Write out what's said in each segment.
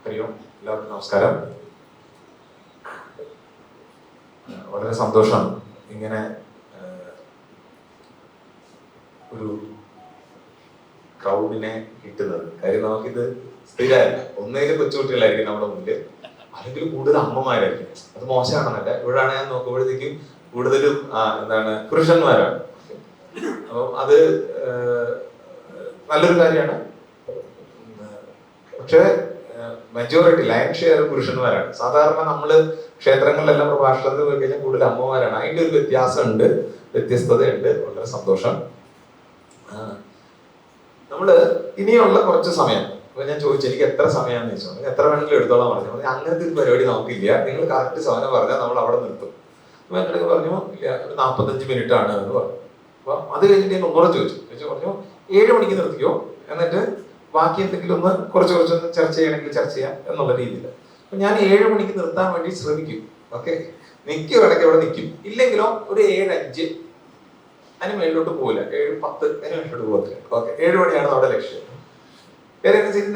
ഹരി ഓം. എല്ലാവർക്കും നമസ്കാരം. വളരെ സന്തോഷം ഇങ്ങനെ ഒരു ക്രൗഡിനെ കിട്ടുന്നത്. കാര്യം നമുക്കിത് സ്ഥിരമല്ല. ഒന്നേലും കൊച്ചുകുട്ടികളായിരിക്കും നമ്മുടെ മുന്നിൽ, അല്ലെങ്കിൽ കൂടുതൽ അമ്മമാരായിരിക്കും. അത് മോശമാണെന്നല്ല, ഇവിടെയാണ് ഞാൻ നോക്കുമ്പോഴത്തേക്കും കൂടുതലും പുരുഷന്മാരാണ്. അപ്പം അത് നല്ലൊരു കാര്യമാണ്. പക്ഷെ മെജോറിറ്റി ലൈൻ ഷെയർ പുരുഷന്മാരാണ്. സാധാരണ നമ്മള് ക്ഷേത്രങ്ങളിലെല്ലാം പ്രഭാഷണത്തിൽ പോയി കഴിഞ്ഞാൽ കൂടുതൽ അമ്മമാരാണ്. അതിന്റെ ഒരു വ്യത്യാസമുണ്ട്, വ്യത്യസ്തതയുണ്ട്. വളരെ സന്തോഷം. നമ്മള് ഇനിയുള്ള കുറച്ച് സമയം, അപ്പൊ ഞാൻ ചോദിച്ചു എനിക്ക് എത്ര സമയമാണെന്ന് ചോദിച്ചു. എത്ര വേണമെങ്കിലും എടുത്തോളാം പറഞ്ഞു. അങ്ങനത്തെ ഒരു പരിപാടി നമുക്കില്ല. നിങ്ങൾ കറക്റ്റ് സമയം പറഞ്ഞാൽ നമ്മൾ അവിടെ നിർത്തും. അപ്പൊ എന്നോട് പറഞ്ഞു ഇല്ല, ഒരു 45 മിനിറ്റ് ആണ് എന്ന് പറഞ്ഞു. അപ്പൊ അത് കഴിഞ്ഞിട്ട് ഞാൻ ഒന്നുകൂടെ ചോദിച്ചു പറഞ്ഞു 7 മണിക്ക് നിർത്തിക്കോ, എന്നിട്ട് ബാക്കി എന്തെങ്കിലും ഒന്ന് കുറച്ച് ചർച്ച ചെയ്യണമെങ്കിൽ ചർച്ച ചെയ്യാം എന്നുള്ള രീതിയിൽ. അപ്പൊ ഞാൻ 7 മണിക്ക് നിർത്താൻ വേണ്ടി ശ്രമിക്കും. ഓക്കെ, നിൽക്കുവാണെങ്കിൽ അവിടെ നിൽക്കും. ഇല്ലെങ്കിലോ ഒരു 7:05 അതിന് മേളിലോട്ട് പോകില്ല. 7:10 അതിന് മേളിലോട്ട് പോകത്തില്ല. ഓക്കെ, 7 മണിയാണ് നമ്മുടെ ലക്ഷ്യം.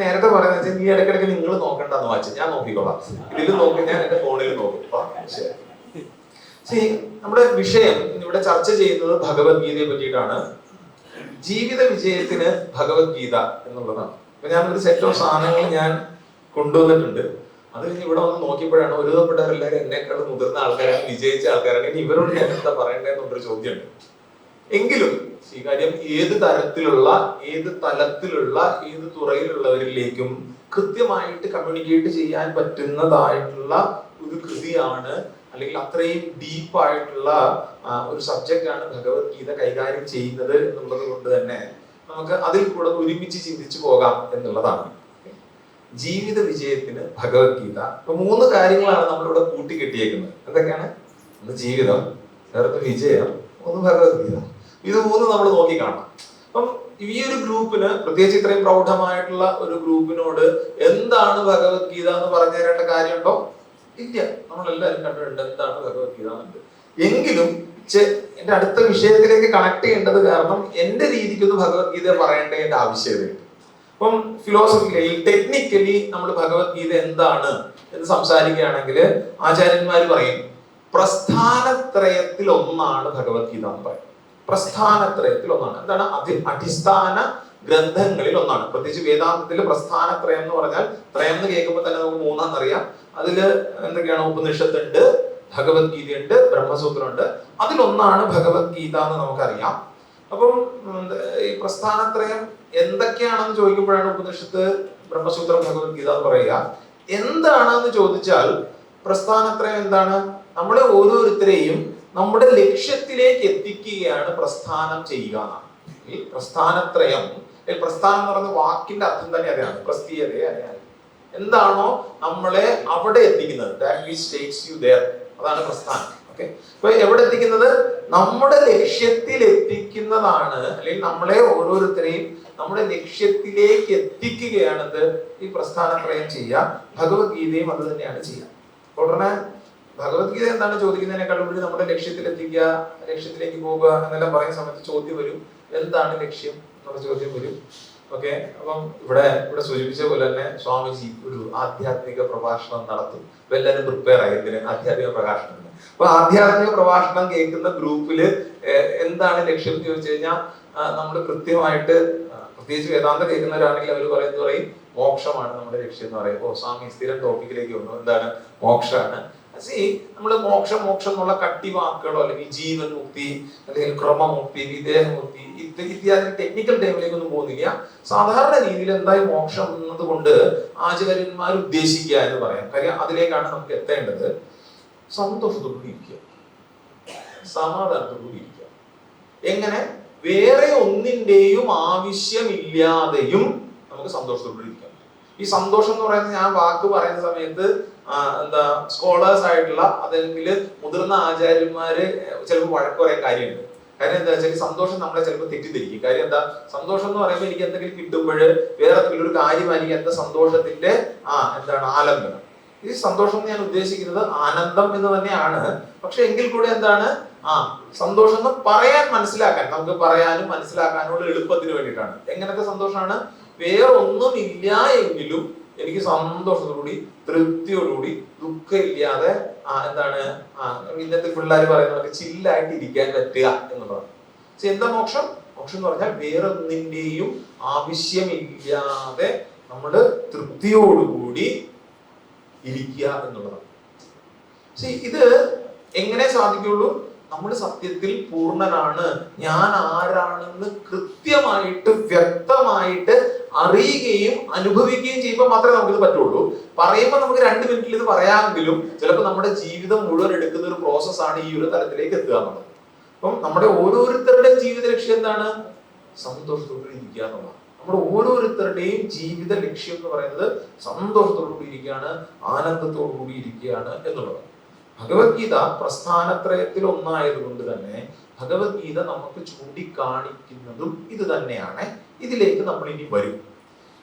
നേരത്തെ പറയുന്നത് വെച്ചാൽ നീ ഇടയ്ക്കിടയ്ക്ക് നിങ്ങൾ നോക്കണ്ടെന്ന് വായിച്ചു, ഞാൻ നോക്കിക്കോളാം. ഇതിൽ നോക്കി ഞാൻ എന്റെ ഫോണിൽ നോക്കും. ശരി, നമ്മുടെ വിഷയം ഇവിടെ ചർച്ച ചെയ്യുന്നത് ഭഗവത്ഗീതയെ പറ്റിയിട്ടാണ്. ജീവിത വിജയത്തിന് ഭഗവത്ഗീത എന്നുള്ളതാണ്. അപ്പൊ ഞാൻ ഒരു സെറ്റ് ഓഫ് സാധനങ്ങൾ ഞാൻ കൊണ്ടുവന്നിട്ടുണ്ട്. അത് കഴിഞ്ഞ് ഇവിടെ വന്ന് നോക്കിയപ്പോഴാണ് ഒരുവിധപ്പെട്ടവരെല്ലാവരും എന്നെക്കാളും മുതിർന്ന ആൾക്കാരാണ്, വിജയിച്ച ആൾക്കാരാണ്. ഇനി ഇവരോട് ഞാൻ എന്താ പറയണ്ടെന്നുള്ളൊരു ചോദ്യമുണ്ട്. എങ്കിലും ഈ കാര്യം ഏത് തരത്തിലുള്ള, ഏത് തലത്തിലുള്ള, ഏത് തുറയിലുള്ളവരിലേക്കും കൃത്യമായിട്ട് കമ്മ്യൂണിക്കേറ്റ് ചെയ്യാൻ പറ്റുന്നതായിട്ടുള്ള ഒരു കൃതിയാണ്, അല്ലെങ്കിൽ അത്രയും ഡീപ്പായിട്ടുള്ള ഒരു സബ്ജക്റ്റ് ആണ് ഭഗവത്ഗീത കൈകാര്യം ചെയ്യുന്നത് എന്നുള്ളത് കൊണ്ട് തന്നെ നമുക്ക് അതിൽ കൂടെ ഒരുമിച്ച് ചിന്തിച്ചു പോകാം എന്നുള്ളതാണ്. ജീവിത വിജയത്തിന് ഭഗവത്ഗീത. ഇപ്പൊ 3 കാര്യങ്ങളാണ് നമ്മളിവിടെ കൂട്ടിക്കെട്ടിയേക്കുന്നത്. എന്തൊക്കെയാണ്? ഒന്ന് ജീവിതം, വേറൊന്ന് വിജയം, ഒന്ന് ഭഗവത്ഗീത. ഇത് 3 നമ്മൾ നോക്കി കാണണം. അപ്പം ഈ ഒരു ഗ്രൂപ്പിന്, പ്രത്യേകിച്ച് ഇത്രയും പ്രൗഢമായിട്ടുള്ള ഒരു ഗ്രൂപ്പിനോട് എന്താണ് ഭഗവത്ഗീത എന്ന് പറഞ്ഞു തരേണ്ട കാര്യമുണ്ടോ? ഇല്ല. നമ്മളെല്ലാവരും കണ്ടിട്ടുണ്ട് എന്താണ് ഭഗവത്ഗീത എന്നുണ്ട്. എങ്കിലും എന്റെ അടുത്ത വിഷയത്തിലേക്ക് കണക്ട് ചെയ്യേണ്ടത് കാരണം എന്റെ രീതിക്കൊന്ന് ഭഗവത്ഗീത പറയേണ്ടതിന്റെ ആവശ്യകതയുണ്ട്. അപ്പം ഫിലോസഫിക്കലി, ടെക്നിക്കലി നമ്മൾ ഭഗവത്ഗീത എന്താണ് എന്ന് സംസാരിക്കുകയാണെങ്കിൽ ആചാര്യന്മാർ പറയും പ്രസ്ഥാനത്രയത്തിൽ ഒന്നാണ് ഭഗവത്ഗീത എന്ന് പറയും. പ്രസ്ഥാനത്രയത്തിൽ ഒന്നാണ്. എന്താണ്? അടിസ്ഥാന ഗ്രന്ഥങ്ങളിൽ ഒന്നാണ്. പ്രത്യേകിച്ച് വേദാന്തത്തില് പ്രസ്ഥാനത്രയം എന്ന് പറഞ്ഞാൽ, ത്രയം എന്ന് കേൾക്കുമ്പോൾ തന്നെ നമുക്ക് 3 അതില് എന്തൊക്കെയാണ്? ഉപനിഷത്തുണ്ട്, ഭഗവത്ഗീതയുണ്ട്, ബ്രഹ്മസൂത്രമുണ്ട്. അതിലൊന്നാണ് ഭഗവത്ഗീത എന്ന് നമുക്കറിയാം. അപ്പം ഈ പ്രസ്ഥാനത്രയം എന്തൊക്കെയാണെന്ന് ചോദിക്കുമ്പോഴാണ് ഉപനിഷത്ത്, ബ്രഹ്മസൂത്രം, ഭഗവത്ഗീത എന്ന് പറയുക. എന്താണെന്ന് ചോദിച്ചാൽ പ്രസ്ഥാനത്രയം എന്താണ്? നമ്മളെ ഓരോരുത്തരെയും നമ്മുടെ ലക്ഷ്യത്തിലേക്ക് എത്തിക്കുകയാണ് പ്രസ്ഥാനം ചെയ്യുക എന്നാണ് ഈ പ്രസ്ഥാനത്രയം. പ്രസ്ഥാനം എന്ന് പറയുന്ന വാക്കിന്റെ അർത്ഥം തന്നെ അറിയാം, പ്രസ്ഥീയതയെ അറിയാം. എന്താണോ നമ്മളെ അവിടെ എത്തിക്കുന്നത്, that which takes you there, അതാണ് പ്രസ്ഥാനം. ഓക്കെ, അപ്പൊ എവിടെ എത്തിക്കുന്നത്? നമ്മുടെ ലക്ഷ്യത്തിൽ എത്തിക്കുന്നതാണ്, അല്ലെങ്കിൽ നമ്മളെ ഓരോരുത്തരെയും നമ്മുടെ ലക്ഷ്യത്തിലേക്ക് എത്തിക്കുകയാണത് ഈ പ്രസ്ഥാനത്രയം ചെയ്യുക. ഭഗവത്ഗീതയും അത് തന്നെയാണ് ചെയ്യുക. ഉടനെ ഭഗവത്ഗീത എന്താണ് ചോദിക്കുന്നതിനേക്കാൾ ഉപരി നമ്മുടെ ലക്ഷ്യത്തിൽ എത്തിക്കുക, ലക്ഷ്യത്തിലേക്ക് പോവുക എന്നെല്ലാം പറയുന്ന സമയത്ത് ചോദ്യം വരും, എന്താണ് ലക്ഷ്യം എന്നുള്ള ചോദ്യം വരും. ഓക്കെ, അപ്പം ഇവിടെ സൂചിപ്പിച്ച പോലെ തന്നെ സ്വാമിജി ഒരു ആധ്യാത്മിക പ്രഭാഷണം നടത്തും. ഇപ്പൊ എല്ലാവരും പ്രിപ്പയർ ആയി ഇതിന്, ആധ്യാത്മിക പ്രഭാഷണത്തിന്. അപ്പൊ ആധ്യാത്മിക പ്രഭാഷണം കേൾക്കുന്ന ഗ്രൂപ്പില് എന്താണ് ലക്ഷ്യം എന്ന് ചോദിച്ചു കഴിഞ്ഞാൽ നമ്മൾ കൃത്യമായിട്ട്, പ്രത്യേകിച്ച് വേദാന്തം കേൾക്കുന്നവരാണെങ്കിൽ അവർ പറയും മോക്ഷമാണ് നമ്മുടെ ലക്ഷ്യം എന്ന് പറയും. ഓ, സ്വാമി സ്ഥിരം ടോപ്പിക്കിലേക്ക് വന്നു, എന്താണ്? മോക്ഷമാണ്. നമ്മള് മോക്ഷം എന്നുള്ള കട്ടി വാക്കുകളോ, അല്ലെങ്കിൽ ജീവൻ മുക്തി, അല്ലെങ്കിൽ ക്രമമുക്തി, വിദേഹമുക്തി ഇത്യാദി ടെക്നിക്കൽ ടൈമിലേക്കൊന്നും പോകുന്നില്ല. സാധാരണ രീതിയിൽ എന്തായി മോക്ഷം എന്നതുകൊണ്ട് ആചാര്യന്മാർ ഉദ്ദേശിക്കുക എന്ന് പറയാം. കാര്യം അതിലേക്കാണ് നമുക്ക് എത്തേണ്ടത്. സന്തോഷത്തോടുകൂടി ഇരിക്കുക, സമാധാനത്തോടുകൂടി ഇരിക്കുക. എങ്ങനെ? വേറെ ഒന്നിന്റെയും ആവശ്യമില്ലാതെയും നമുക്ക് സന്തോഷത്തോടുകൂടി ഇരിക്കാം. ഈ സന്തോഷം എന്ന് പറയുന്നത്, ഞാൻ വാക്ക് പറയുന്ന സമയത്ത് സ്കോളേഴ്സ് ആയിട്ടുള്ള, അല്ലെങ്കിൽ മുതിർന്ന ആചാര്യന്മാര് ചിലപ്പോൾ വഴക്ക് പറയാൻ കാര്യമുണ്ട്. കാര്യം എന്താ വെച്ചാൽ സന്തോഷം നമ്മളെ ചിലപ്പോൾ തെറ്റിദ്ധരിക്കും. കാര്യം എന്താ? സന്തോഷം എന്ന് പറയുമ്പോൾ എനിക്ക് എന്തെങ്കിലും കിട്ടുമ്പോൾ വേറെ എന്തെങ്കിലും ഒരു കാര്യമായിരിക്കും എന്റെ സന്തോഷത്തിന്റെ ആലംബനം. ഈ സന്തോഷം ഞാൻ ഉദ്ദേശിക്കുന്നത് ആനന്ദം എന്ന് തന്നെയാണ്. പക്ഷെ എങ്കിൽ കൂടെ എന്താണ്? സന്തോഷം എന്ന് പറയാൻ, മനസ്സിലാക്കാൻ, നമുക്ക് പറയാനും മനസ്സിലാക്കാനുള്ള എളുപ്പത്തിന് വേണ്ടിയിട്ടാണ്. എങ്ങനത്തെ സന്തോഷമാണ്? വേറെ ഒന്നുമില്ല എങ്കിലും എനിക്ക് സന്തോഷത്തോടുകൂടി തൃപ്തിയോടുകൂടി ദുഃഖമില്ലാതെ എന്താണ് ഇന്നത്തെ പിള്ളേർ പറയുന്നത് ചില്ലായിട്ട് ഇരിക്കാൻ പറ്റുക എന്നുള്ളതാണ്. എന്താ മോക്ഷം? മോക്ഷം എന്ന് പറഞ്ഞാൽ വേറൊന്നിന്റെയും ആവശ്യമില്ലാതെ നമ്മള് തൃപ്തിയോടുകൂടി ഇരിക്കുക എന്നുള്ളതാണ്. ഇത് എങ്ങനെ സാധിക്കുള്ളൂ? നമ്മൾ സത്യത്തിൽ പൂർണ്ണനാണ്, ഞാൻ ആരാണെന്ന് കൃത്യമായിട്ട് വ്യക്തമായിട്ട് അറിയുകയും അനുഭവിക്കുകയും ചെയ്യുമ്പോൾ മാത്രമേ നമുക്കിത് പറ്റുള്ളൂ. പറയുമ്പോൾ നമുക്ക് 2 മിനിറ്റിൽ ഇത് പറയാമെങ്കിലും ചിലപ്പോൾ നമ്മുടെ ജീവിതം മുഴുവൻ എടുക്കുന്ന ഒരു പ്രോസസ്സാണ് ഈ ഒരു തലത്തിലേക്ക് എത്തുക എന്നുള്ളത്. അപ്പം നമ്മുടെ ഓരോരുത്തരുടെയും ജീവിത ലക്ഷ്യം എന്താണ്? സന്തോഷത്തോടെ ഇരിക്കുക എന്നുള്ളതാണ്. നമ്മുടെ ഓരോരുത്തരുടെയും ജീവിത ലക്ഷ്യം എന്ന് പറയുന്നത് സന്തോഷത്തോടു കൂടി ഇരിക്കുകയാണ്, ആനന്ദത്തോടു കൂടി ഇരിക്കുകയാണ് എന്നുള്ളതാണ്. ഭഗവത്ഗീത പ്രസ്ഥാനത്രയത്തിൽ ഒന്നായതുകൊണ്ട് തന്നെ ഭഗവത്ഗീത നമുക്ക് ചൂണ്ടിക്കാണിക്കുന്നതും ഇത് തന്നെയാണ്. ഇതിലേക്ക് നമ്മൾ ഇനി വരും.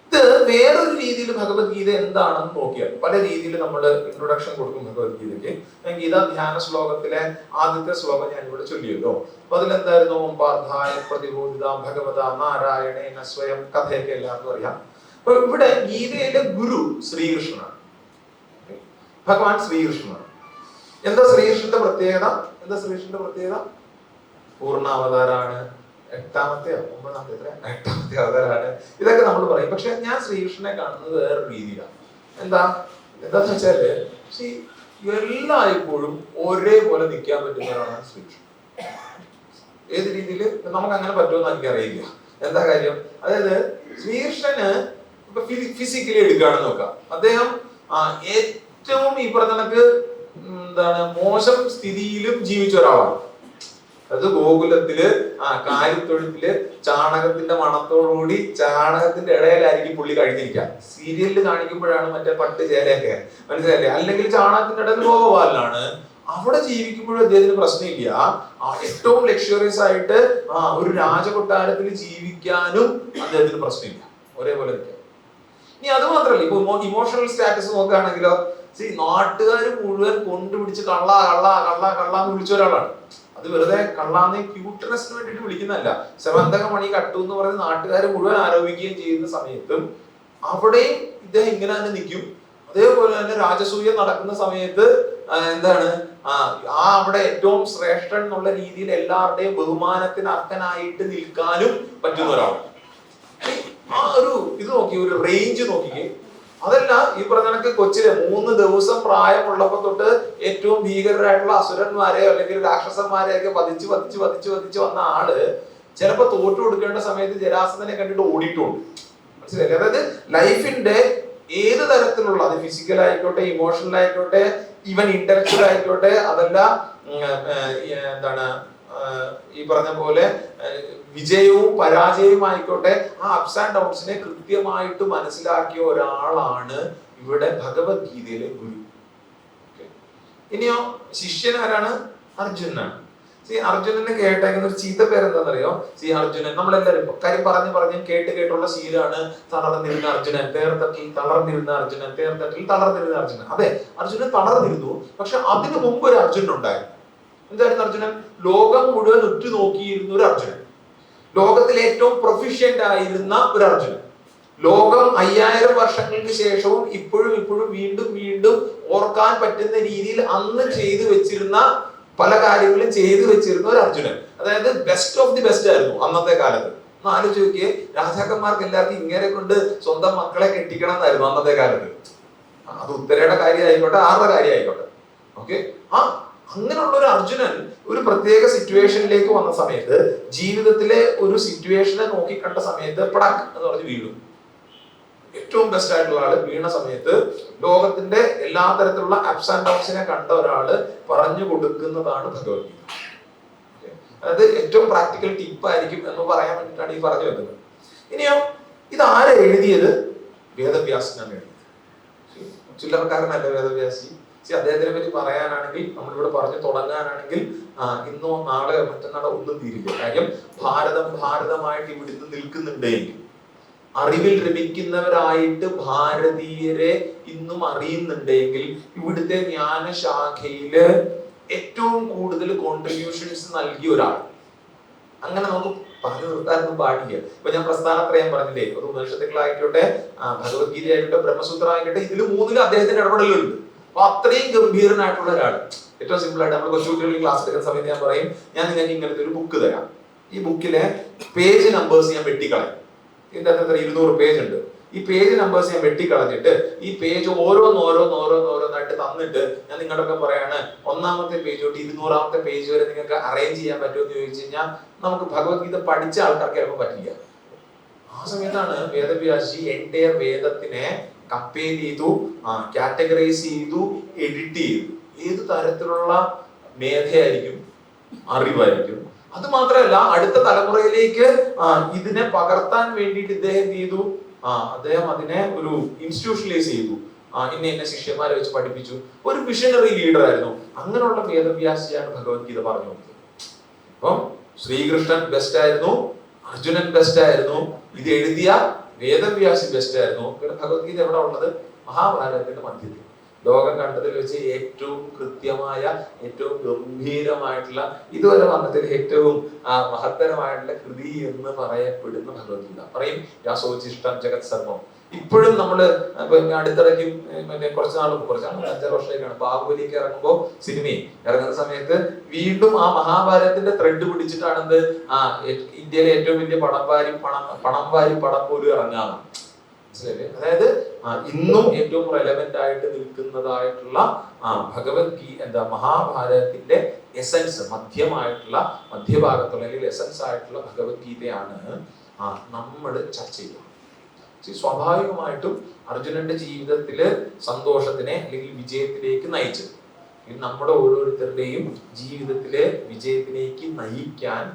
ഇത് വേറൊരു രീതിയിൽ ഭഗവത്ഗീത എന്താണെന്ന് നോക്കിയാൽ പല രീതിയിൽ നമ്മൾ ഇൻട്രൊഡക്ഷൻ കൊടുക്കും ഭഗവത്ഗീതയ്ക്ക്. ഗീതാ ധ്യാന ശ്ലോകത്തിലെ ആദ്യത്തെ ശ്ലോകം ഞാൻ ഇവിടെ ചൊല്ലിയല്ലോ. അപ്പൊ അതിലെന്തായിരുന്നു? ഓം പാർത്ഥായ പ്രതിബോധിത ഭഗവത നാരായണേന സ്വയം, കഥയൊക്കെ എല്ലാവർക്കും അറിയാം. അപ്പൊ ഇവിടെ ഗീതയിലെ ഗുരു ശ്രീകൃഷ്ണനാണ്, ഭഗവാൻ ശ്രീകൃഷ്ണനാണ്. എന്താ ശ്രീകൃഷ്ണന്റെ പ്രത്യേകത? പൂർണ്ണാവതാരാണ്, 8ാമത്തെ 9ാമത്തെ അവതാരാണ്, ഇതൊക്കെ നമ്മൾ പറയും. പക്ഷെ ഞാൻ ശ്രീകൃഷ്ണനെ കാണുന്നത് വേറൊരു രീതിയിലാണ്. എന്താന്ന് വെച്ചാല് എല്ലായ്പ്പോഴും ഒരേപോലെ നിൽക്കാൻ പറ്റുന്നവരാണ് ശ്രീകൃഷ്ണൻ. ഏത് രീതിയിൽ നമുക്ക് അങ്ങനെ പറ്റുമെന്ന് എനിക്കറിയില്ല. എന്താ കാര്യം? അതായത് ശ്രീകൃഷ്ണന് ഇപ്പൊ ഫിസിക്കലി എടുക്കുകയാണെന്ന് നോക്കാം. അദ്ദേഹം ഏറ്റവും ഈ പറഞ്ഞ കണക്ക് മോശം സ്ഥിതിയിലും ജീവിച്ച ഒരാളാണ്. അത് ഗോകുലത്തില് കാര്യത്തൊഴുത്തില് ചാണകത്തിന്റെ മണത്തോടുകൂടി ചാണകത്തിന്റെ ഇടയിലായിരിക്കും പുള്ളി കഴിഞ്ഞിരിക്കുക. സീരിയലിൽ കാണിക്കുമ്പോഴാണ് മറ്റേ പട്ട് ചേലയൊക്കെ, മനസ്സിലായില്ലേ? അല്ലെങ്കിൽ ചാണകത്തിന്റെ ഇടയിൽ ഗോപാലനാണ്. അവിടെ ജീവിക്കുമ്പോഴും അദ്ദേഹത്തിന് പ്രശ്നമില്ല. ഏറ്റവും ലക്ഷറിയസ് ആയിട്ട് ഒരു രാജകൊട്ടാരത്തിൽ ജീവിക്കാനും അദ്ദേഹത്തിന് പ്രശ്നമില്ല, ഒരേപോലെ നിൽക്കാം. ഇനി അത് മാത്രമല്ല, ഇപ്പൊ ഇമോഷണൽ സ്റ്റാറ്റസ് നോക്കുകയാണെങ്കിലോ, നാട്ടുകാർ മുഴുവൻ കൊണ്ടുപിടിച്ച് കള്ളാന്ന് വിളിച്ച ഒരാളാണ്. അത് വെറുതെ കള്ളാന്ന് ക്യൂട്ട്നെസ്സിന് വേണ്ടിയിട്ട് വിളിക്കുന്നതല്ല. ശമന്തകമണി കട്ടു എന്ന് പറഞ്ഞ് നാട്ടുകാർ മുഴുവൻ ആരോപിക്കുകയും ചെയ്യുന്ന സമയത്തും അവിടെയും ഇദ്ദേഹം ഇങ്ങനെ തന്നെ നിൽക്കും. അതേപോലെ തന്നെ രാജസൂയം നടക്കുന്ന സമയത്ത് അവിടെ ഏറ്റവും ശ്രേഷ്ഠൻ എന്നുള്ള രീതിയിൽ എല്ലാവരുടെയും ബഹുമാനത്തിന് അർഹനായിട്ട് നിൽക്കാനും പറ്റുന്ന ഒരാളാണ്. ഇത് നോക്കി, ഒരു റേഞ്ച് നോക്കിക്കേ. അതല്ല, ഈ പറഞ്ഞ കണക്ക് കൊച്ചിലെ 3 ദിവസം പ്രായമുള്ളപ്പോ തൊട്ട് ഏറ്റവും ഭീകരരായിട്ടുള്ള അസുരന്മാരെയോ അല്ലെങ്കിൽ രാക്ഷസന്മാരെയൊക്കെ പതിച്ച് വന്ന ആള് ചിലപ്പോ തോറ്റു കൊടുക്കേണ്ട സമയത്ത് ജരാസന്ധനെ കണ്ടിട്ട് ഓടിയിട്ടുണ്ട്. മനസ്സിലായില്ലേ? അതായത് ലൈഫിന്റെ ഏത് തരത്തിലുള്ള, അത് ഫിസിക്കൽ ആയിക്കോട്ടെ, ഇമോഷണൽ ആയിക്കോട്ടെ, ഈവൻ ഇന്റലക്ച്വൽ ആയിക്കോട്ടെ, അതല്ല ഈ പറഞ്ഞ പോലെ വിജയവും പരാജയവും ആയിക്കോട്ടെ, ആ അപ്സ് ആൻഡ് ഡൗൺസിനെ കൃത്യമായിട്ട് മനസ്സിലാക്കിയ ഒരാളാണ് ഇവിടെ ഭഗവത്ഗീതയിലെ ഗുരു. ഇനിയോ ശിഷ്യൻ ആരാണ്? അർജുനാണ്. അർജുനനെ കേട്ടേക്കുന്ന ഒരു ചീത്ത പേരെന്താണെന്നറിയോ? അർജുനൻ, നമ്മളെല്ലാരും കാര്യം പറഞ്ഞ് കേട്ടുള്ള ശീലാണ് തളർന്നിരുന്ന അർജുനൻ, തേർത്തട്ടിൽ തളർന്നിരുന്ന അർജുനൻ, തളർന്നിരുന്ന അർജുനൻ. അതെ, അർജുനൻ തളർന്നിരുന്നു. പക്ഷെ അതിനു മുമ്പ് ഒരു അർജുനൻ ഉണ്ടായിരുന്നു. എന്തായിരുന്നു അർജുനൻ? ലോകം മുഴുവൻ ഉറ്റുനോക്കിയിരുന്ന ഒരു അർജുനൻ, ലോകത്തിലെ ഏറ്റവും പ്രൊഫിഷ്യന്റ് ആയിരുന്ന ഒരു അർജുനൻ, ലോകം 5000 വർഷങ്ങൾക്ക് ശേഷവും ഇപ്പോഴും വീണ്ടും ഓർക്കാൻ പറ്റുന്ന രീതിയിൽ അന്ന് ചെയ്തു വെച്ചിരുന്ന പല കാര്യങ്ങളും ചെയ്തു വെച്ചിരുന്ന ഒരു അർജുനൻ. അതായത് ബെസ്റ്റ് ഓഫ് ദി ബെസ്റ്റ് ആയിരുന്നു അന്നത്തെ കാലത്ത്. ആലോചിച്ച് നോക്കിയേ, രാജാക്കന്മാർക്ക് എല്ലാവർക്കും ഇങ്ങനെ കൊണ്ട് സ്വന്തം മക്കളെ കെട്ടിക്കണം എന്നായിരുന്നു അന്നത്തെ കാലത്ത്. അത് ഉത്തരയുടെ കാര്യമായിക്കോട്ടെ, ആരുടെ കാര്യമായിക്കോട്ടെ. ഓക്കെ, അങ്ങനെയുള്ള ഒരു അർജുനൻ ഒരു പ്രത്യേക സിറ്റുവേഷനിലേക്ക് വന്ന സമയത്ത്, ജീവിതത്തിലെ ഒരു സിറ്റുവേഷനെ നോക്കിക്കണ്ട സമയത്ത് പടക്ക് എന്ന് പറഞ്ഞ് വീഴും. ഏറ്റവും ബെസ്റ്റ് ആയിട്ടുള്ള ആള് വീണ സമയത്ത് ലോകത്തിന്റെ എല്ലാ തരത്തിലുള്ള അപ്സ് ആൻഡ് ഡൗൺസിനെ കണ്ട ഒരാള് പറഞ്ഞു കൊടുക്കുന്നതാണ് ഭഗവത്ഗീത. അതായത് ഏറ്റവും പ്രാക്ടിക്കൽ ടിപ്പായിരിക്കും എന്ന് പറയാൻ വേണ്ടിയിട്ടാണ് ഈ പറഞ്ഞു വെക്കുന്നത്. ഇനിയോ ഇതാരെ എഴുതിയത്? വേദവ്യാസനാണ് എഴുതിയത്. ചില്ലറക്കാരനല്ല വേദവ്യാസി. അദ്ദേഹത്തിനെ പറ്റി പറയാനാണെങ്കിൽ, നമ്മളിവിടെ പറഞ്ഞു തുടങ്ങാനാണെങ്കിൽ ഇന്നോ നാളെ മറ്റന്നാളോ ഒന്നും തീരില്ല. കാര്യം ഭാരതമായിട്ട് ഇവിടുന്ന് നിൽക്കുന്നുണ്ടെങ്കിൽ, അറിവിൽ രമിക്കുന്നവരായിട്ട് ഭാരതീയരെ ഇന്നും അറിയുന്നുണ്ടെങ്കിൽ, ഇവിടുത്തെ ജ്ഞാനശാഖയില് ഏറ്റവും കൂടുതൽ കോൺട്രിബ്യൂഷൻസ് നൽകിയ ഒരാൾ, അങ്ങനെ നമുക്ക് പറഞ്ഞു നിർത്താനൊന്നും പാടില്ല. ഇപ്പൊ ഞാൻ പ്രസ്ഥാനത്രയം പറഞ്ഞില്ലേ, ഒരു ഉപനിഷത്തുക്കളായിക്കോട്ടെ, ഭഗവത്ഗീത ആയിക്കോട്ടെ, ബ്രഹ്മസൂത്രം ആയിക്കോട്ടെ, ഇതിൽ മൂന്നിലും അദ്ദേഹത്തിന്റെ ഇടപെടലുണ്ട്. അപ്പൊ അത്രയും ഗംഭീരനായിട്ടുള്ള ഒരാൾ. ഏറ്റവും സിമ്പിൾ ആയിട്ട് നമ്മൾ കൊച്ചുകുട്ടികളിൽ ക്ലാസ് എടുക്കുന്ന സമയത്ത് ഞാൻ പറയും, ഞാൻ നിങ്ങൾക്ക് ഇങ്ങനത്തെ ഒരു ബുക്ക് തരാം, ഈ ബുക്കിലെ പേജ് നമ്പേഴ്സ് ഞാൻ വെട്ടിക്കളയും. ഇതിന്റെ അകത്ത് 200 പേജ് ഉണ്ട്. ഈ പേജ് നമ്പേഴ്സ് ഞാൻ വെട്ടിക്കളഞ്ഞിട്ട് ഈ പേജ് ഓരോന്നോരോന്നായിട്ട് തന്നിട്ട് ഞാൻ നിങ്ങളൊക്കെ പറയാണ്, 1ാമത്തെ പേജ് തൊട്ട് 200ാമത്തെ പേജ് വരെ നിങ്ങൾക്ക് അറേഞ്ച് ചെയ്യാൻ പറ്റുമെന്ന് ചോദിച്ചു കഴിഞ്ഞാൽ നമുക്ക് ഭഗവത്ഗീത പഠിച്ച ആൾക്കാർക്ക് ചിലപ്പോൾ പറ്റില്ല. ആ സമയത്താണ് വേദവ്യാസി എൻറ്റയർ വേദത്തിനെ കമ്പയർ ചെയ്തു, കാറ്റഗറൈസ് ചെയ്തു, എഡിറ്റ് ചെയ്തു. ഏത് തരത്തിലുള്ള മേധയായിരിക്കും, അറിവായിരിക്കും. അത് മാത്രമല്ല, അടുത്ത തലമുറയിലേക്ക് ഇതിനെ പകർത്താൻ വേണ്ടിയിട്ട് ഇദ്ദേഹം ചെയ്തു, അദ്ദേഹം അതിനെ ഒരു ഇൻസ്റ്റിറ്റ്യൂഷണലൈസ് ചെയ്തു. ഇന്ന ശിഷ്യന്മാരെ വെച്ച് പഠിപ്പിച്ചു. ഒരു വിഷനറി ലീഡർ ആയിരുന്നു. അങ്ങനെയുള്ള വേദവ്യാസിയാണ് ഭഗവത്ഗീത പറഞ്ഞു കൊടുത്തത്. അപ്പം ശ്രീകൃഷ്ണൻ ബെസ്റ്റ് ആയിരുന്നു, അർജുനൻ ബെസ്റ്റ് ആയിരുന്നു, ഇത് എഴുതിയ വേദവ്യാസി ബെസ്റ്റ് ആയിരുന്നു. പിന്നെ ഭഗവത്ഗീത എവിടെ ഉള്ളത്? മഹാഭാരതത്തിന്റെ മധ്യത്തിൽ. ലോകം കണ്ടതിൽ വെച്ച് ഏറ്റവും കൃത്യമായ, ഏറ്റവും ഗംഭീരമായിട്ടുള്ള, ഇതുവരെ വന്നതിൽ ഏറ്റവും മഹത്തരമായിട്ടുള്ള കൃതി എന്ന് പറയപ്പെടുന്ന ഭഗവത്ഗീത. പറയും വ്യാസോച്ഛിഷ്ടം ജഗത് സർവം. ഇപ്പോഴും നമ്മള് അടുത്തിടയ്ക്കും കുറച്ച് നാൾ 5-6 വർഷമായിട്ടാണ് ബാഹുബലിക്ക് ഇറങ്ങുമ്പോൾ, സിനിമയിൽ ഇറങ്ങുന്ന സമയത്ത് വീണ്ടും ആ മഹാഭാരതത്തിന്റെ ത്രെഡ് പിടിച്ചിട്ടാണ് എന്ത് ഇന്ത്യയിലെ ഏറ്റവും വലിയ പണം വാരി പടം പോലും ഇറങ്ങാണ്. അതായത് ഇന്നും ഏറ്റവും റെലവെന്റ് ആയിട്ട് നിൽക്കുന്നതായിട്ടുള്ള മഹാഭാരതത്തിന്റെ എസൻസ്, മധ്യഭാഗത്തുള്ള അല്ലെങ്കിൽ എസൻസ് ആയിട്ടുള്ള ഭഗവത്ഗീതയാണ് നമ്മൾ ചർച്ച ചെയ്യുക. സ്വാഭാവികമായിട്ടും അർജുനന്റെ ജീവിതത്തില് സന്തോഷത്തിനെ അല്ലെങ്കിൽ വിജയത്തിലേക്ക് നയിച്ചത്. നമ്മുടെ ഓരോരുത്തരുടെയും ജീവിതത്തിലെ വിജയത്തിലേക്ക് നയിക്കാൻ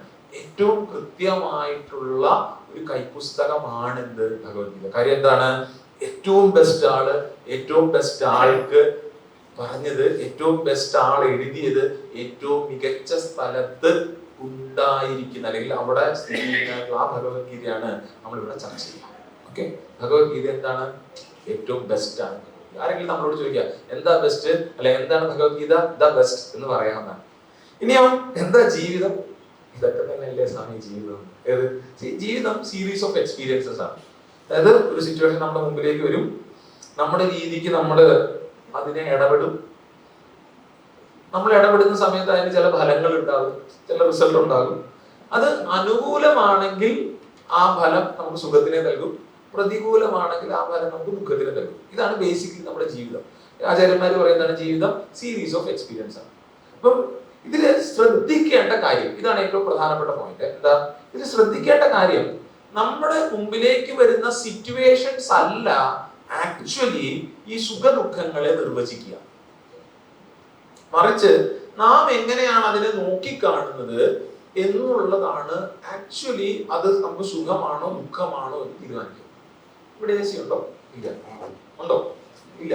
ഏറ്റവും കൃത്യമായിട്ടുള്ള ഒരു കൈപ്പുസ്തകമാണ് എന്ത്? ഭഗവത്ഗീത. കാര്യം എന്താണ്? ഏറ്റവും ബെസ്റ്റ് ആള്, ഏറ്റവും ബെസ്റ്റ് ആൾക്ക് പറഞ്ഞത്, ഏറ്റവും ബെസ്റ്റ് ആൾ എഴുതിയത്, ഏറ്റവും മികച്ച സ്ഥലത്ത് ഉണ്ടായിരിക്കുന്ന അല്ലെങ്കിൽ അവിടെ സ്ഥിതി ചെയ്യുന്ന ആ ഭഗവത്ഗീതയാണ് നമ്മളിവിടെ ചർച്ച ചെയ്യുക. ഓക്കെ, ഭഗവത്ഗീത എന്താണ്? ഏറ്റവും ബെസ്റ്റ് ആണ്. ആരെങ്കിലും നമ്മളോട് ചോദിക്കുക എന്താ ബെസ്റ്റ്, അല്ലെ എന്താണ് ഭഗവത്ഗീത ദ ബെസ്റ്റ് എന്ന് പറയാവുന്നതാണ്. ഇനിയോ എന്താ ജീവിതം? ഇതൊക്കെ തന്നെയല്ലേ സ്വാമി ജീവിതം. ഏത് ജീവിതം? സീരീസ് ഓഫ് എക്സ്പീരിയൻസസ് ആണ്. അതായത് ഒരു സിറ്റുവേഷൻ നമ്മുടെ മുമ്പിലേക്ക് വരും, നമ്മുടെ രീതിക്ക് നമ്മൾ അതിനെ ഇടപെടും. നമ്മൾ ഇടപെടുന്ന സമയത്ത് അതിന് ചില ഫലങ്ങൾ ഉണ്ടാകും, ചില റിസൾട്ട് ഉണ്ടാകും. അത് അനുകൂലമാണെങ്കിൽ ആ ഫലം നമുക്ക് സുഖത്തിനെ നൽകും, പ്രതികൂലമാണെങ്കിൽ ആ ഫലം നമുക്ക് ദുഃഖത്തിനെ നൽകും. ഇതാണ് ബേസിക്കലി നമ്മുടെ ജീവിതം. ആചാര്യന്മാർ പറയുന്നതാണ് ജീവിതം സീരീസ് ഓഫ് എക്സ്പീരിയൻസ് ആണ്. അപ്പം ഇതിൽ ശ്രദ്ധിക്കേണ്ട കാര്യം, ഇതാണ് ഏറ്റവും പ്രധാനപ്പെട്ട പോയിന്റ്. എന്താ ഇതിൽ ശ്രദ്ധിക്കേണ്ട കാര്യം? നമ്മുടെ മുമ്പിലേക്ക് വരുന്ന സിറ്റുവേഷൻസ് അല്ല ആക്ച്വലി ഈ സുഖ ദുഃഖങ്ങളെ നിർവചിക്കുക. മറിച്ച് നാം എങ്ങനെയാണ് അതിനെ നോക്കിക്കാണുന്നത് എന്നുള്ളതാണ് ആക്ച്വലി അത് നമുക്ക് സുഖമാണോ ദുഃഖമാണോ എന്ന് തീരുമാനിക്കും. ഇവിടെ AC ഉണ്ടോ? ഇല്ല. ഉണ്ടോ? ഇല്ല.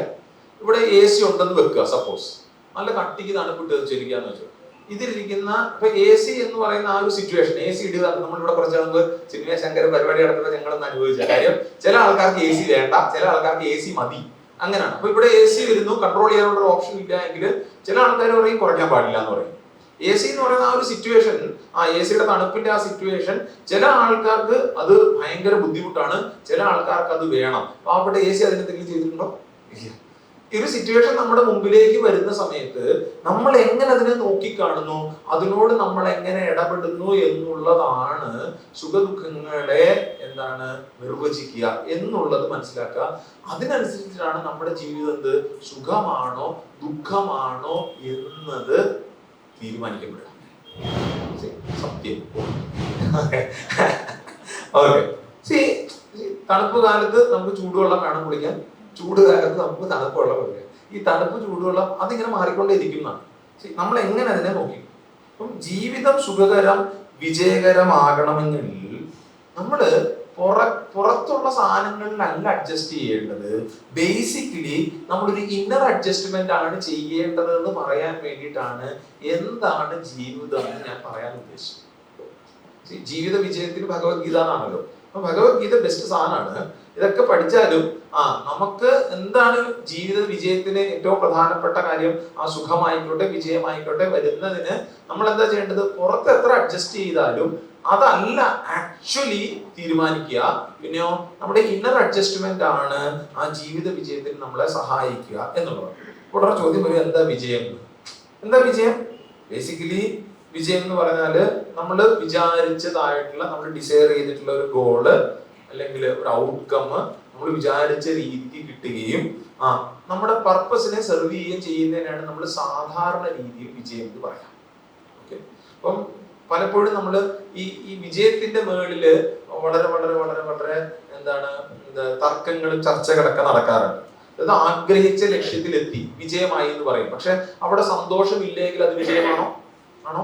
ഇവിടെ AC ഉണ്ടെന്ന് വെക്കുക. സപ്പോസ് നല്ല കട്ടിക്ക് തണുപ്പിട്ട് വെച്ചിരിക്കാന്ന് വെച്ചു. ഇതിലിരിക്കുന്ന ഇപ്പൊ AC എന്ന് പറയുന്ന ആ ഒരു സിറ്റുവേഷൻ, AC ഇടുക. നമ്മളിവിടെ കുറച്ച് മുമ്പ് സിനിമ ശങ്കരൻ പരിപാടി നടത്തുമ്പോൾ ഞങ്ങളൊന്ന് അനുഭവിച്ച കാര്യം, ചില ആൾക്കാർക്ക് AC വേണ്ട, ചില ആൾക്കാർക്ക് AC മതി, അങ്ങനെയാണ്. അപ്പൊ ഇവിടെ AC വരുന്നു, കൺട്രോൾ ചെയ്യാനുള്ള ഒരു ഓപ്ഷൻ ഇല്ല എങ്കിൽ ചില ആൾക്കാർ പറയും കുറയ്ക്കാൻ പാടില്ല എന്ന് പറയും. AC എന്ന് പറയുന്ന ആ ഒരു സിറ്റുവേഷൻ, ആ ACയുടെ തണുപ്പിന്റെ ആ സിറ്റുവേഷൻ ചില ആൾക്കാർക്ക് അത് ഭയങ്കര ബുദ്ധിമുട്ടാണ്, ചില ആൾക്കാർക്ക് അത് വേണം. അപ്പൊ അവിടെ AC അതിനെന്തെങ്കിലും ചെയ്തിട്ടുണ്ടോ? ഇല്ല. ഈ ഒരു സിറ്റുവേഷൻ നമ്മുടെ മുമ്പിലേക്ക് വരുന്ന സമയത്ത് നമ്മൾ എങ്ങനെ അതിനെ നോക്കിക്കാണുന്നു, അതിനോട് നമ്മൾ എങ്ങനെ ഇടപെടുന്നു എന്നുള്ളതാണ് സുഖദുഃഖങ്ങളെ എന്താണ് നിർവചിക്കുക എന്നുള്ളത് മനസ്സിലാക്കുക. അതിനനുസരിച്ചിട്ടാണ് നമ്മുടെ ജീവിതം എന്ത് സുഖമാണോ ദുഃഖമാണോ എന്നത് തീരുമാനിക്കപ്പെടുക. സത്യം. ഓക്കെ. തണുപ്പ് കാലത്ത് നമുക്ക് ചൂടുവെള്ളം വേണം കുടിക്കാൻ, ചൂട് കാലത്ത് നമുക്ക് തണുപ്പ് വെള്ളം കുടിക്കാം. ഈ തണുപ്പ് ചൂടുവെള്ളം അതിങ്ങനെ മാറിക്കൊണ്ടേയിരിക്കുന്നതാണ്. നമ്മൾ എങ്ങനെ അതിനെ നോക്കി. അപ്പം ജീവിതം സുഖകരം വിജയകരമാകണമെങ്കിൽ നമ്മള് പുറത്തുള്ള സാധനങ്ങളിലല്ല അഡ്ജസ്റ്റ് ചെയ്യേണ്ടത്. ബേസിക്കലി നമ്മളൊരു ഇന്നർ അഡ്ജസ്റ്റ്മെന്റ് ആണ് ചെയ്യേണ്ടത് എന്ന് പറയാൻ വേണ്ടിയിട്ടാണ് എന്താണ് ജീവിതം എന്ന് ഞാൻ പറയാൻ ഉദ്ദേശിച്ചത്. ജീവിത വിജയത്തിന് ഭഗവത്ഗീത എന്നാണല്ലോ. അപ്പൊ ഭഗവത്ഗീത ബെസ്റ്റ് സാധനമാണ്. ഇതൊക്കെ പഠിച്ചാലും നമുക്ക് എന്താണ് ജീവിത വിജയത്തിന് ഏറ്റവും പ്രധാനപ്പെട്ട കാര്യം, ആ സുഖമായിക്കോട്ടെ വിജയമായിക്കോട്ടെ വരുന്നതിന് നമ്മൾ എന്താ ചെയ്യേണ്ടത്? പുറത്ത് എത്ര അഡ്ജസ്റ്റ് ചെയ്താലും അതല്ല ആക്ച്വലി തീരുമാനിക്കുക. പിന്നെയോ നമ്മുടെ ഇന്നർ അഡ്ജസ്റ്റ്മെന്റ് ആണ് ആ ജീവിത വിജയത്തിൽ നമ്മളെ സഹായിക്കുക എന്നുള്ളത്. ഉടനെ ചോദ്യം വരും, എന്താ വിജയം? എന്താ വിജയം? ബേസിക്കലി വിജയം എന്ന് പറഞ്ഞാല് നമ്മൾ വിചാരിച്ചതായിട്ടുള്ള, നമ്മൾ ഡിസൈർ ചെയ്തിട്ടുള്ള ഒരു ഗോള് അല്ലെങ്കിൽ ഒരു ഔട്ട്കം നമ്മൾ വിചാരിച്ച രീതിക്ക് കിട്ടുകയും നമ്മുടെ പർപ്പസിനെ സെർവ് ചെയ്യുകയും ചെയ്യുന്നതിനാണ് നമ്മൾ സാധാരണ രീതിയിൽ വിജയം എന്ന് പറയാം. ഓക്കെ, അപ്പം പലപ്പോഴും നമ്മൾ ഈ വിജയത്തിന്റെ മേളില് വളരെ വളരെ വളരെ വളരെ എന്താണ് തർക്കങ്ങളും ചർച്ചകളൊക്കെ നടക്കാറുണ്ട്. അത് ആഗ്രഹിച്ച ലക്ഷ്യത്തിലെത്തി വിജയമായി എന്ന് പറയും. പക്ഷെ അവിടെ സന്തോഷമില്ലെങ്കിൽ അത് വിജയമാണോ? ആണോ?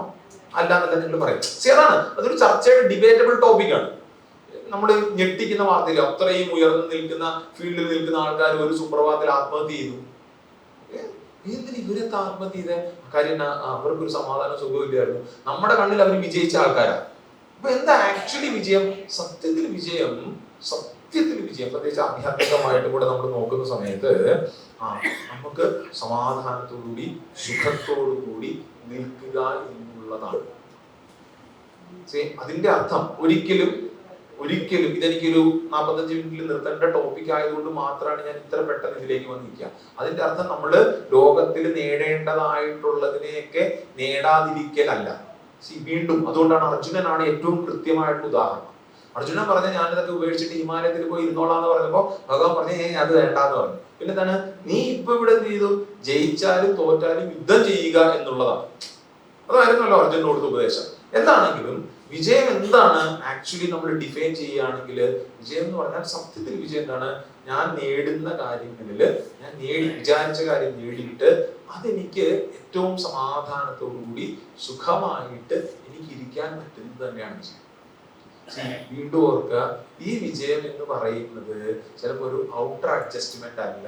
അല്ല എന്നല്ല നിങ്ങൾ പറയും. അതാണ്, അതൊരു ചർച്ചയുടെ ഡിബേറ്റബിൾ ടോപ്പിക്കാണ്. നമ്മൾ ഞെട്ടിക്കുന്ന വാർത്തയിൽ അത്രയും ഉയർന്നു നിൽക്കുന്ന ഫീൽഡിൽ നിൽക്കുന്ന ആൾക്കാർ ഒരു സുപ്രഭാതത്തിൽ ആത്മഹത്യ ചെയ്തു. എന്തിന് ഇവരത്തെ ആത്മഹത്യ ചെയ്ത കാര്യം? അവർക്കൊരു സമാധാന സുഖമില്ലായിരുന്നു. നമ്മുടെ കണ്ണിൽ അവർ വിജയിച്ച ആൾക്കാരാണ്. അപ്പൊ എന്താ ആക്ച്വലി വിജയം? സത്യത്തിൽ വിജയം, പ്രത്യേകിച്ച് ആധ്യാത്മികമായിട്ട് കൂടെ നമ്മൾ നോക്കുന്ന സമയത്ത് നമുക്ക് സമാധാനത്തോടുകൂടി സുഖത്തോടു കൂടി നിൽക്കുക എന്നുള്ളതാണ്. അതിന്റെ അർത്ഥം ഒരിക്കലും ഇതെനിക്കൊരു 45 മിനിറ്റിൽ നിർത്തേണ്ട ടോപ്പിക് ആയതുകൊണ്ട് മാത്രമാണ് ഞാൻ ഇത്ര പെട്ടെന്ന് ഇതിലേക്ക് വന്നിരിക്കുക. അതിന്റെ അർത്ഥം നമ്മൾ ലോകത്തിൽ നേടേണ്ടതായിട്ടുള്ളതിനെയൊക്കെ നേടാതിരിക്കലല്ല. വീണ്ടും അതുകൊണ്ടാണ് അർജുനനാണ് ഏറ്റവും കൃത്യമായിട്ടുള്ള ഉദാഹരണം. അർജുനൻ പറഞ്ഞ ഞാനിതൊക്കെ ഉപേക്ഷിച്ചിട്ട് ഹിമാലയത്തിൽ പോയി ഇരുന്നോളാന്ന് പറഞ്ഞപ്പോ ഭഗവാൻ പറഞ്ഞു അത് വേണ്ടാന്ന് പറഞ്ഞു. പിന്നെ എന്താണ്? നീ ഇപ്പൊ ഇവിടെ എന്ത് ചെയ്തു? ജയിച്ചാലും തോറ്റാലും യുദ്ധം ചെയ്യുക എന്നുള്ളതാണ്. അതായിരുന്നല്ലോ അർജുനൻ കൊടുത്ത ഉപദേശം. എന്താണെങ്കിലും വിജയം എന്താണ് ആക്ച്വലി നമ്മൾ ഡിഫൈൻ ചെയ്യുകയാണെങ്കിൽ, വിജയം എന്ന് പറഞ്ഞാൽ സത്യത്തിൽ വിജയം എന്താണ്? ഞാൻ നേടുന്ന കാര്യങ്ങളിൽ ഞാൻ വിചാരിച്ച കാര്യം നേടിയിട്ട് അതെനിക്ക് ഏറ്റവും സമാധാനത്തോടുകൂടി സുഖമായിട്ട് എനിക്ക് ഇരിക്കാൻ പറ്റുന്നത് തന്നെയാണ് വിജയം. വീണ്ടും ഓർക്കുക, ഈ വിജയം എന്ന് പറയുന്നത് ചിലപ്പോൾ ഒരു ഔട്ടർ അഡ്ജസ്റ്റ്മെന്റ് അല്ല.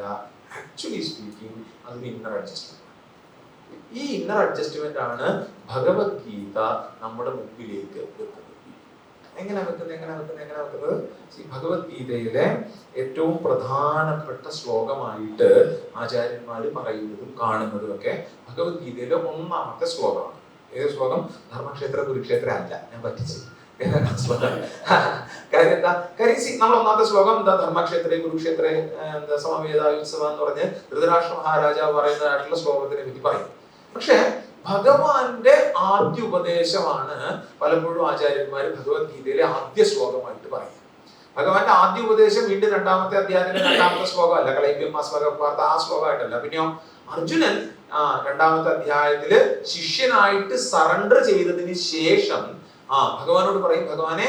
ആക്ച്വലി സ്പീക്കിംഗ് അതൊരു ഇന്നർ അഡ്ജസ്റ്റ്മെന്റ്. ഈ ഇന്നർ അഡ്ജസ്റ്റ്മെന്റ് ആണ് ഭഗവത്ഗീത നമ്മുടെ മുമ്പിലേക്ക് വെക്കുന്നത്. എങ്ങനെ വെക്കുന്നത്? ഭഗവത്ഗീതയിലെ ഏറ്റവും പ്രധാനപ്പെട്ട ശ്ലോകമായിട്ട് ആചാര്യന്മാർ പറയുന്നതും കാണുന്നതും ഒക്കെ ഭഗവത്ഗീതയിലെ 1ാമത്തെ ശ്ലോകമാണ്. ഏത് ശ്ലോകം? ധർമ്മക്ഷേത്ര കുരുക്ഷേത്ര അല്ല, ഞാൻ പറ്റിച്ചു. കാര്യം എന്താ? നമ്മൾ 1ാമത്തെ ശ്ലോകം എന്താ? ധർമ്മക്ഷേത്രേ കുരുക്ഷേത്രേ സമവേദായുത്സവ എന്ന് പറഞ്ഞ് ധൃതരാഷ്ട്ര മഹാരാജാവ് പറയുന്നതായിട്ടുള്ള ശ്ലോകത്തിനെ പറ്റി പറയും. പക്ഷെ ഭഗവാന്റെ ആദ്യ ഉപദേശമാണ് പലപ്പോഴും ആചാര്യന്മാർ ഭഗവത്ഗീതയിലെ ആദ്യ ശ്ലോകമായിട്ട് പറയും. ഭഗവാന്റെ ആദ്യ ഉപദേശം വീണ്ടും 2ാമത്തെ അധ്യായത്തിന്റെ 2ാമത്തെ ശ്ലോകമല്ല, കളൈബ്യമാസ്മകപാർത്ത ആ ശ്ലോകമായിട്ടല്ല. പിന്നെയോ അർജുനൻ 2ാമത്തെ അധ്യായത്തില് ശിഷ്യനായിട്ട് സറണ്ടർ ചെയ്തതിന് ശേഷം ഭഗവാനോട് പറയും, ഭഗവാനെ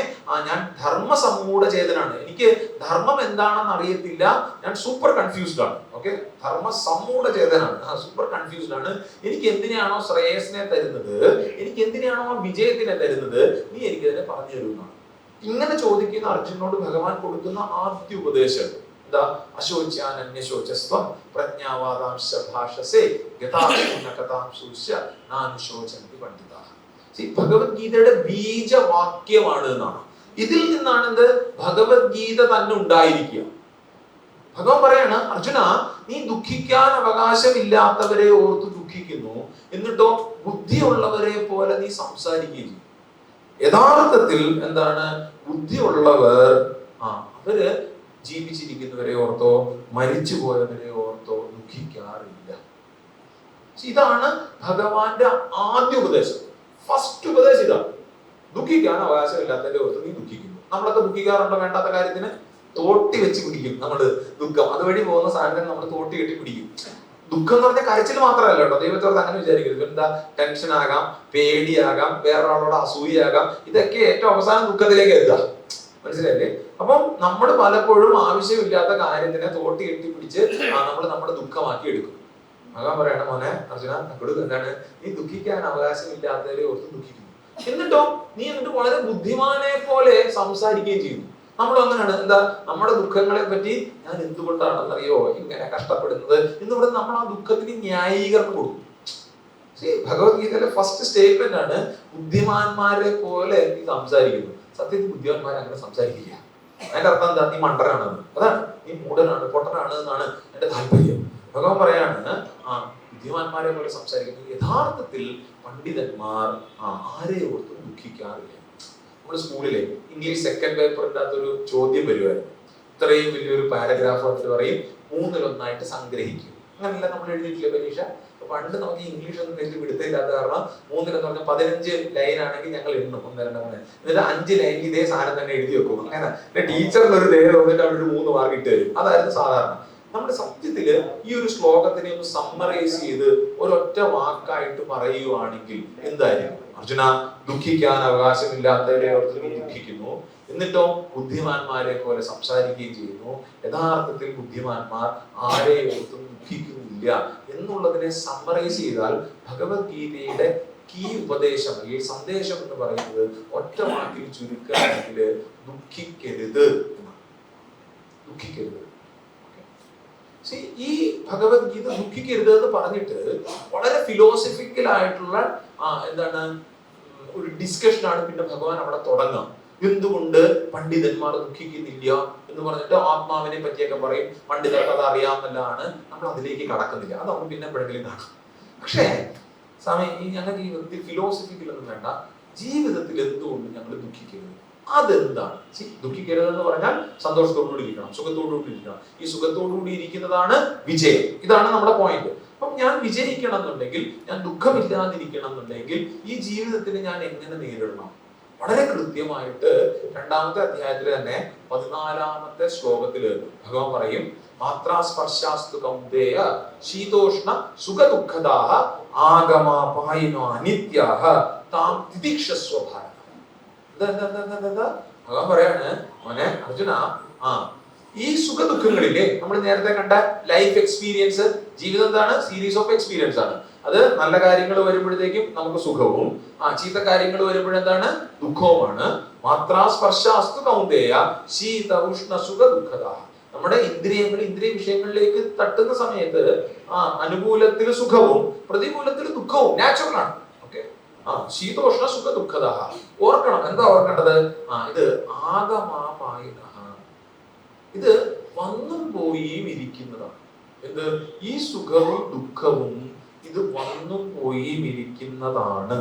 ഞാൻ ധർമ്മസമ്മൂഢചേതനാണ്, എനിക്ക് ധർമ്മം എന്താണെന്ന് അറിയത്തില്ല, ഞാൻ സൂപ്പർ കൺഫ്യൂസ്ഡ് ആണ്. ഓക്കെ, ധർമ്മസമ്മൂഢചേതനാണ്, സൂപ്പർ കൺഫ്യൂസ്ഡ് ആണ്. എനിക്ക് എന്തിനാണോ ശ്രേയസിനെ തരുന്നത്, എനിക്ക് എന്തിനാണോ വിജയത്തിനെ തരുന്നത്, നീ എനിക്കതിനെ പറഞ്ഞു തരുന്നതാണ്. ഇങ്ങനെ ചോദിക്കുന്ന അർജുനോട് ഭഗവാൻ കൊടുക്കുന്ന ആദ്യ ഉപദേശം എന്താ? അശോച്യാനന്യശോചസ്ത്വം പ്രജ്ഞാവാദാംശ ഭാഷസേ ഗതാംശ നാനുശോചന്തി പണ്ഡിതാഃ. ഭഗവത്ഗീതയുടെ ബീജവാക്യമാണ് എന്നാണ്. ഇതിൽ നിന്നാണ് എന്ത്? ഭഗവത്ഗീത തന്നെ ഉണ്ടായിരിക്കുക. ഭഗവാൻ പറയാണ്, അർജുന, നീ ദുഃഖിക്കാൻ അവകാശമില്ലാത്തവരെ ഓർത്ത് ദുഃഖിക്കുന്നു, എന്നിട്ടോ ബുദ്ധിയുള്ളവരെ പോലെ നീ സംസാരിക്കുകയും. യഥാർത്ഥത്തിൽ എന്താണ്? ബുദ്ധിയുള്ളവർ അവര് ജീവിച്ചിരിക്കുന്നവരെ ഓർത്തോ മരിച്ചു പോയവരെ ഓർത്തോ ദുഃഖിക്കാറില്ല. ഇതാണ് ഭഗവാന്റെ ആദ്യ ഉപദേശം. ഫസ്റ്റ് ഉപദേശം ഇതാണ്. ദുഃഖിക്കാൻ അവകാശമില്ലാത്തവരെ ഓർത്ത് നീ ദുഃഖിക്കുന്നു. നമ്മളൊക്കെ ദുഃഖിക്കാറുണ്ടോ? വേണ്ടാത്ത കാര്യത്തിന് തോട്ടി വെച്ച് പിടിക്കും നമ്മള്. ദുഃഖം അതുവഴി പോകുന്ന സാധനത്തിന് നമ്മൾ തോട്ടി കെട്ടി പിടിക്കും. ദുഃഖം എന്ന് പറഞ്ഞാൽ കരച്ചിൽ മാത്രമല്ല കേട്ടോ. ദൈവത്തോട് അങ്ങനെ വിചാരിക്കരുത്. എന്താ? ടെൻഷൻ ആകാം, പേടിയാകാം, വേറൊരാളോട് അസൂയാകാം. ഇതൊക്കെ ഏറ്റവും അവസാനം ദുഃഖത്തിലേക്ക് എത്തുക. മനസ്സിലായില്ലേ? അപ്പം നമ്മൾ പലപ്പോഴും ആവശ്യമില്ലാത്ത കാര്യത്തിനെ തോട്ടി കെട്ടി പിടിച്ച് നമ്മൾ നമ്മുടെ ദുഃഖമാക്കി എടുക്കും. ഭഗവാൻ പറയണ, മോനെ അർജുന, എന്താണ്? നീ ദുഃഖിക്കാൻ അവകാശമില്ലാത്തവരെ ഓർത്ത് ദുഃഖിക്കുന്നു. എന്നിട്ടോ നീ വളരെ ബുദ്ധിമാനെ പോലെ സംസാരിക്കുകയും ചെയ്യുന്നു. നമ്മളും അങ്ങനെയാണ്. എന്താ? നമ്മുടെ ദുഃഖങ്ങളെ പറ്റി ഞാൻ എന്തുകൊണ്ടാണെന്നറിയോ ഇങ്ങനെ കഷ്ടപ്പെടുന്നത് എന്ന് പറഞ്ഞ് നമ്മൾ ആ ദുഃഖത്തിന് ന്യായീകരണം കൊടുക്കും. ഭഗവത്ഗീതയിലെ ഫസ്റ്റ് സ്റ്റേറ്റ്മെന്റ് ആണ് ബുദ്ധിമാന്മാരെ പോലെ നീ സംസാരിക്കുന്നു. സത്യത്തിൽ ബുദ്ധിമാന്മാരെ അങ്ങനെ സംസാരിക്കില്ല. അതിന്റെ അർത്ഥം എന്താ? നീ മണ്ടനാണെന്ന്. അതാണ്, നീ മൂഢനാണ്, പൊട്ടനാണ് എന്നാണ് എന്റെ താല്പര്യം. ഭഗവാൻ പറയാണ്, ബുദ്ധിമാന്മാരെ പോലെ സംസാരിക്കുന്നത്. യഥാർത്ഥത്തിൽ പണ്ഡിതന്മാർ ആരെ ഓർത്തും ദുഃഖിക്കാറില്ല. നമ്മുടെ സ്കൂളിലെ ഇംഗ്ലീഷ് സെക്കൻഡ് പേപ്പറിന്റെ അകത്തൊരു ചോദ്യം വരുമായിരുന്നു. ഇത്രയും വലിയൊരു പാരഗ്രാഫ് വന്നിട്ട് പറയും 1/3 സംഗ്രഹിക്കും. അങ്ങനെയല്ല നമ്മൾ എഴുതിയിട്ടില്ല പരീക്ഷ. പണ്ട് നമുക്ക് ഇംഗ്ലീഷ് ഒന്നും വലിയ പിടുത്തമില്ലാത്ത കാരണം 3 എന്ന് പറഞ്ഞാൽ 15 ലൈൻ ആണെങ്കിൽ ഞങ്ങൾ എണ്ണും 1, 2, 3. എന്നിട്ട് 5 ലൈനിൽ ഇതേ സാധനം തന്നെ എഴുതി വെക്കും. അങ്ങനെ ടീച്ചറിന് ഒരു നേരെ വന്നിട്ട് അവിടെ ഒരു 3 മാർക്ക് ഇട്ട് തരും. അതായിരുന്നു സാധാരണ. നമ്മുടെ സത്യത്തില് ഈ ഒരു ശ്ലോകത്തിനെ ഒന്ന് സമ്മറൈസ് ചെയ്ത് ഒരൊറ്റ വാക്കായിട്ട് പറയുവാണെങ്കിൽ എന്തായിരിക്കും? അർജുന, ദുഃഖിക്കാൻ അവകാശമില്ലാത്തവരെ ഓർത്ത് നീ ദുഃഖിക്കുന്നു, എന്നിട്ടോ ബുദ്ധിമാന്മാരെ പോലെ സംസാരിക്കുകയും ചെയ്യുന്നു. യഥാർത്ഥത്തിൽ ബുദ്ധിമാന്മാർ ആരെ ഓർത്തും ദുഃഖിക്കുന്നില്ല എന്നുള്ളതിനെ സമ്മറൈസ് ചെയ്താൽ ഭഗവത്ഗീതയുടെ ഈ ഉപദേശം, ഈ സന്ദേശം എന്ന് പറയുന്നത് ഒറ്റ വാക്കിൽ ചുരുക്കുകയാണെങ്കിൽ ദുഃഖിക്കരുത് എന്നാണ്. ദുഃഖിക്കരുത്. ഈ ഭഗവത്ഗീത ദുഃഖിക്കരുത് എന്ന് പറഞ്ഞിട്ട് വളരെ ഫിലോസഫിക്കൽ ആയിട്ടുള്ള എന്താണ് ഒരു ഡിസ്കഷനാണ് പിന്നെ ഭഗവാൻ അവിടെ തുടങ്ങുക. എന്തുകൊണ്ട് പണ്ഡിതന്മാർ ദുഃഖിക്കുന്നില്ല എന്ന് പറഞ്ഞിട്ട് ആത്മാവിനെ പറ്റിയൊക്കെ പറയും. പണ്ഡിതർക്ക് അത് അറിയാമെന്നല്ലാണ്. നമ്മൾ അതിലേക്ക് കടക്കുന്നില്ല, അത് നമ്മൾ പിന്നെ എപ്പോഴെങ്കിലും കാണാം. പക്ഷേ ഞങ്ങൾക്ക് ഈ വ്യക്തി ഫിലോസഫിക്കലൊന്നും വേണ്ട. ജീവിതത്തിൽ എന്തുകൊണ്ട് ഞങ്ങൾ ദുഃഖിക്കരുത്? അതെന്താണ്? ദുഃഖിക്കരുത് എന്ന് പറഞ്ഞാൽ സന്തോഷത്തോടുകൂടി ഇരിക്കണം, സുഖത്തോടുകൂടി ഇരിക്കണം. ഈ സുഖത്തോടുകൂടി ഇരിക്കുന്നതാണ് വിജയം. ഇതാണ് നമ്മുടെ പോയിന്റ്. അപ്പം ഞാൻ വിജയിക്കണം എന്നുണ്ടെങ്കിൽ, ഞാൻ ദുഃഖമില്ലാതിരിക്കണം എന്നുണ്ടെങ്കിൽ ഈ ജീവിതത്തിന് ഞാൻ എങ്ങനെ നേരിടണം? വളരെ കൃത്യമായിട്ട് 2ാമത്തെ അധ്യായത്തിൽ തന്നെ 14ാമത്തെ ശ്ലോകത്തില് ഭഗവാൻ പറയും, മാത്രാസ്പർശാസ്തു കൗന്ദേയ ശീതോഷ്ണ സുഖദുഃഖദാഃ ആഗമാപായിനോ അനിത്യാഃ താം തിതിക്ഷസ്വ ഭാരത. ഭഗവാൻ പറയാണ്, മോനെ അർജുന, ഈ സുഖ ദുഃഖങ്ങളില്ലേ നമ്മൾ നേരത്തെ കണ്ട ലൈഫ് എക്സ്പീരിയൻസ്, ജീവിതം എന്താണ്? സീരീസ് ഓഫ് എക്സ്പീരിയൻസ് ആണ്. അത് നല്ല കാര്യങ്ങൾ വരുമ്പോഴത്തേക്കും നമുക്ക് സുഖവും, ചീത്ത കാര്യങ്ങൾ വരുമ്പോഴെന്താണ്? ദുഃഖവുമാണ്. മാത്രാസ്പർശാസ്തു കൗന്ദേയ ശീത ഉഷ്ണ സുഖ ദുഃഖദാഃ. നമ്മുടെ ഇന്ദ്രിയങ്ങൾ ഇന്ദ്രിയ വിഷയങ്ങളിലേക്ക് തട്ടുന്ന സമയത്ത് അനുകൂലത്തിൽ സുഖവും പ്രതികൂലത്തിൽ ദുഃഖവും നാച്ചുറൽ ആണ്. ശീതോഷ്ണ സുഖ ദുഃഖദാഃ. ഓർക്കണം, എന്താ ഓർക്കേണ്ടത്? ഇത് ആഗമാപായിനഃ. ഇത് വന്നും പോയിയും ഇരിക്കുന്നതാണ്. എന്ത്? ഈ സുഖവും ദുഃഖവും ഇത് വന്നും പോയിയും ഇരിക്കുന്നതാണ്.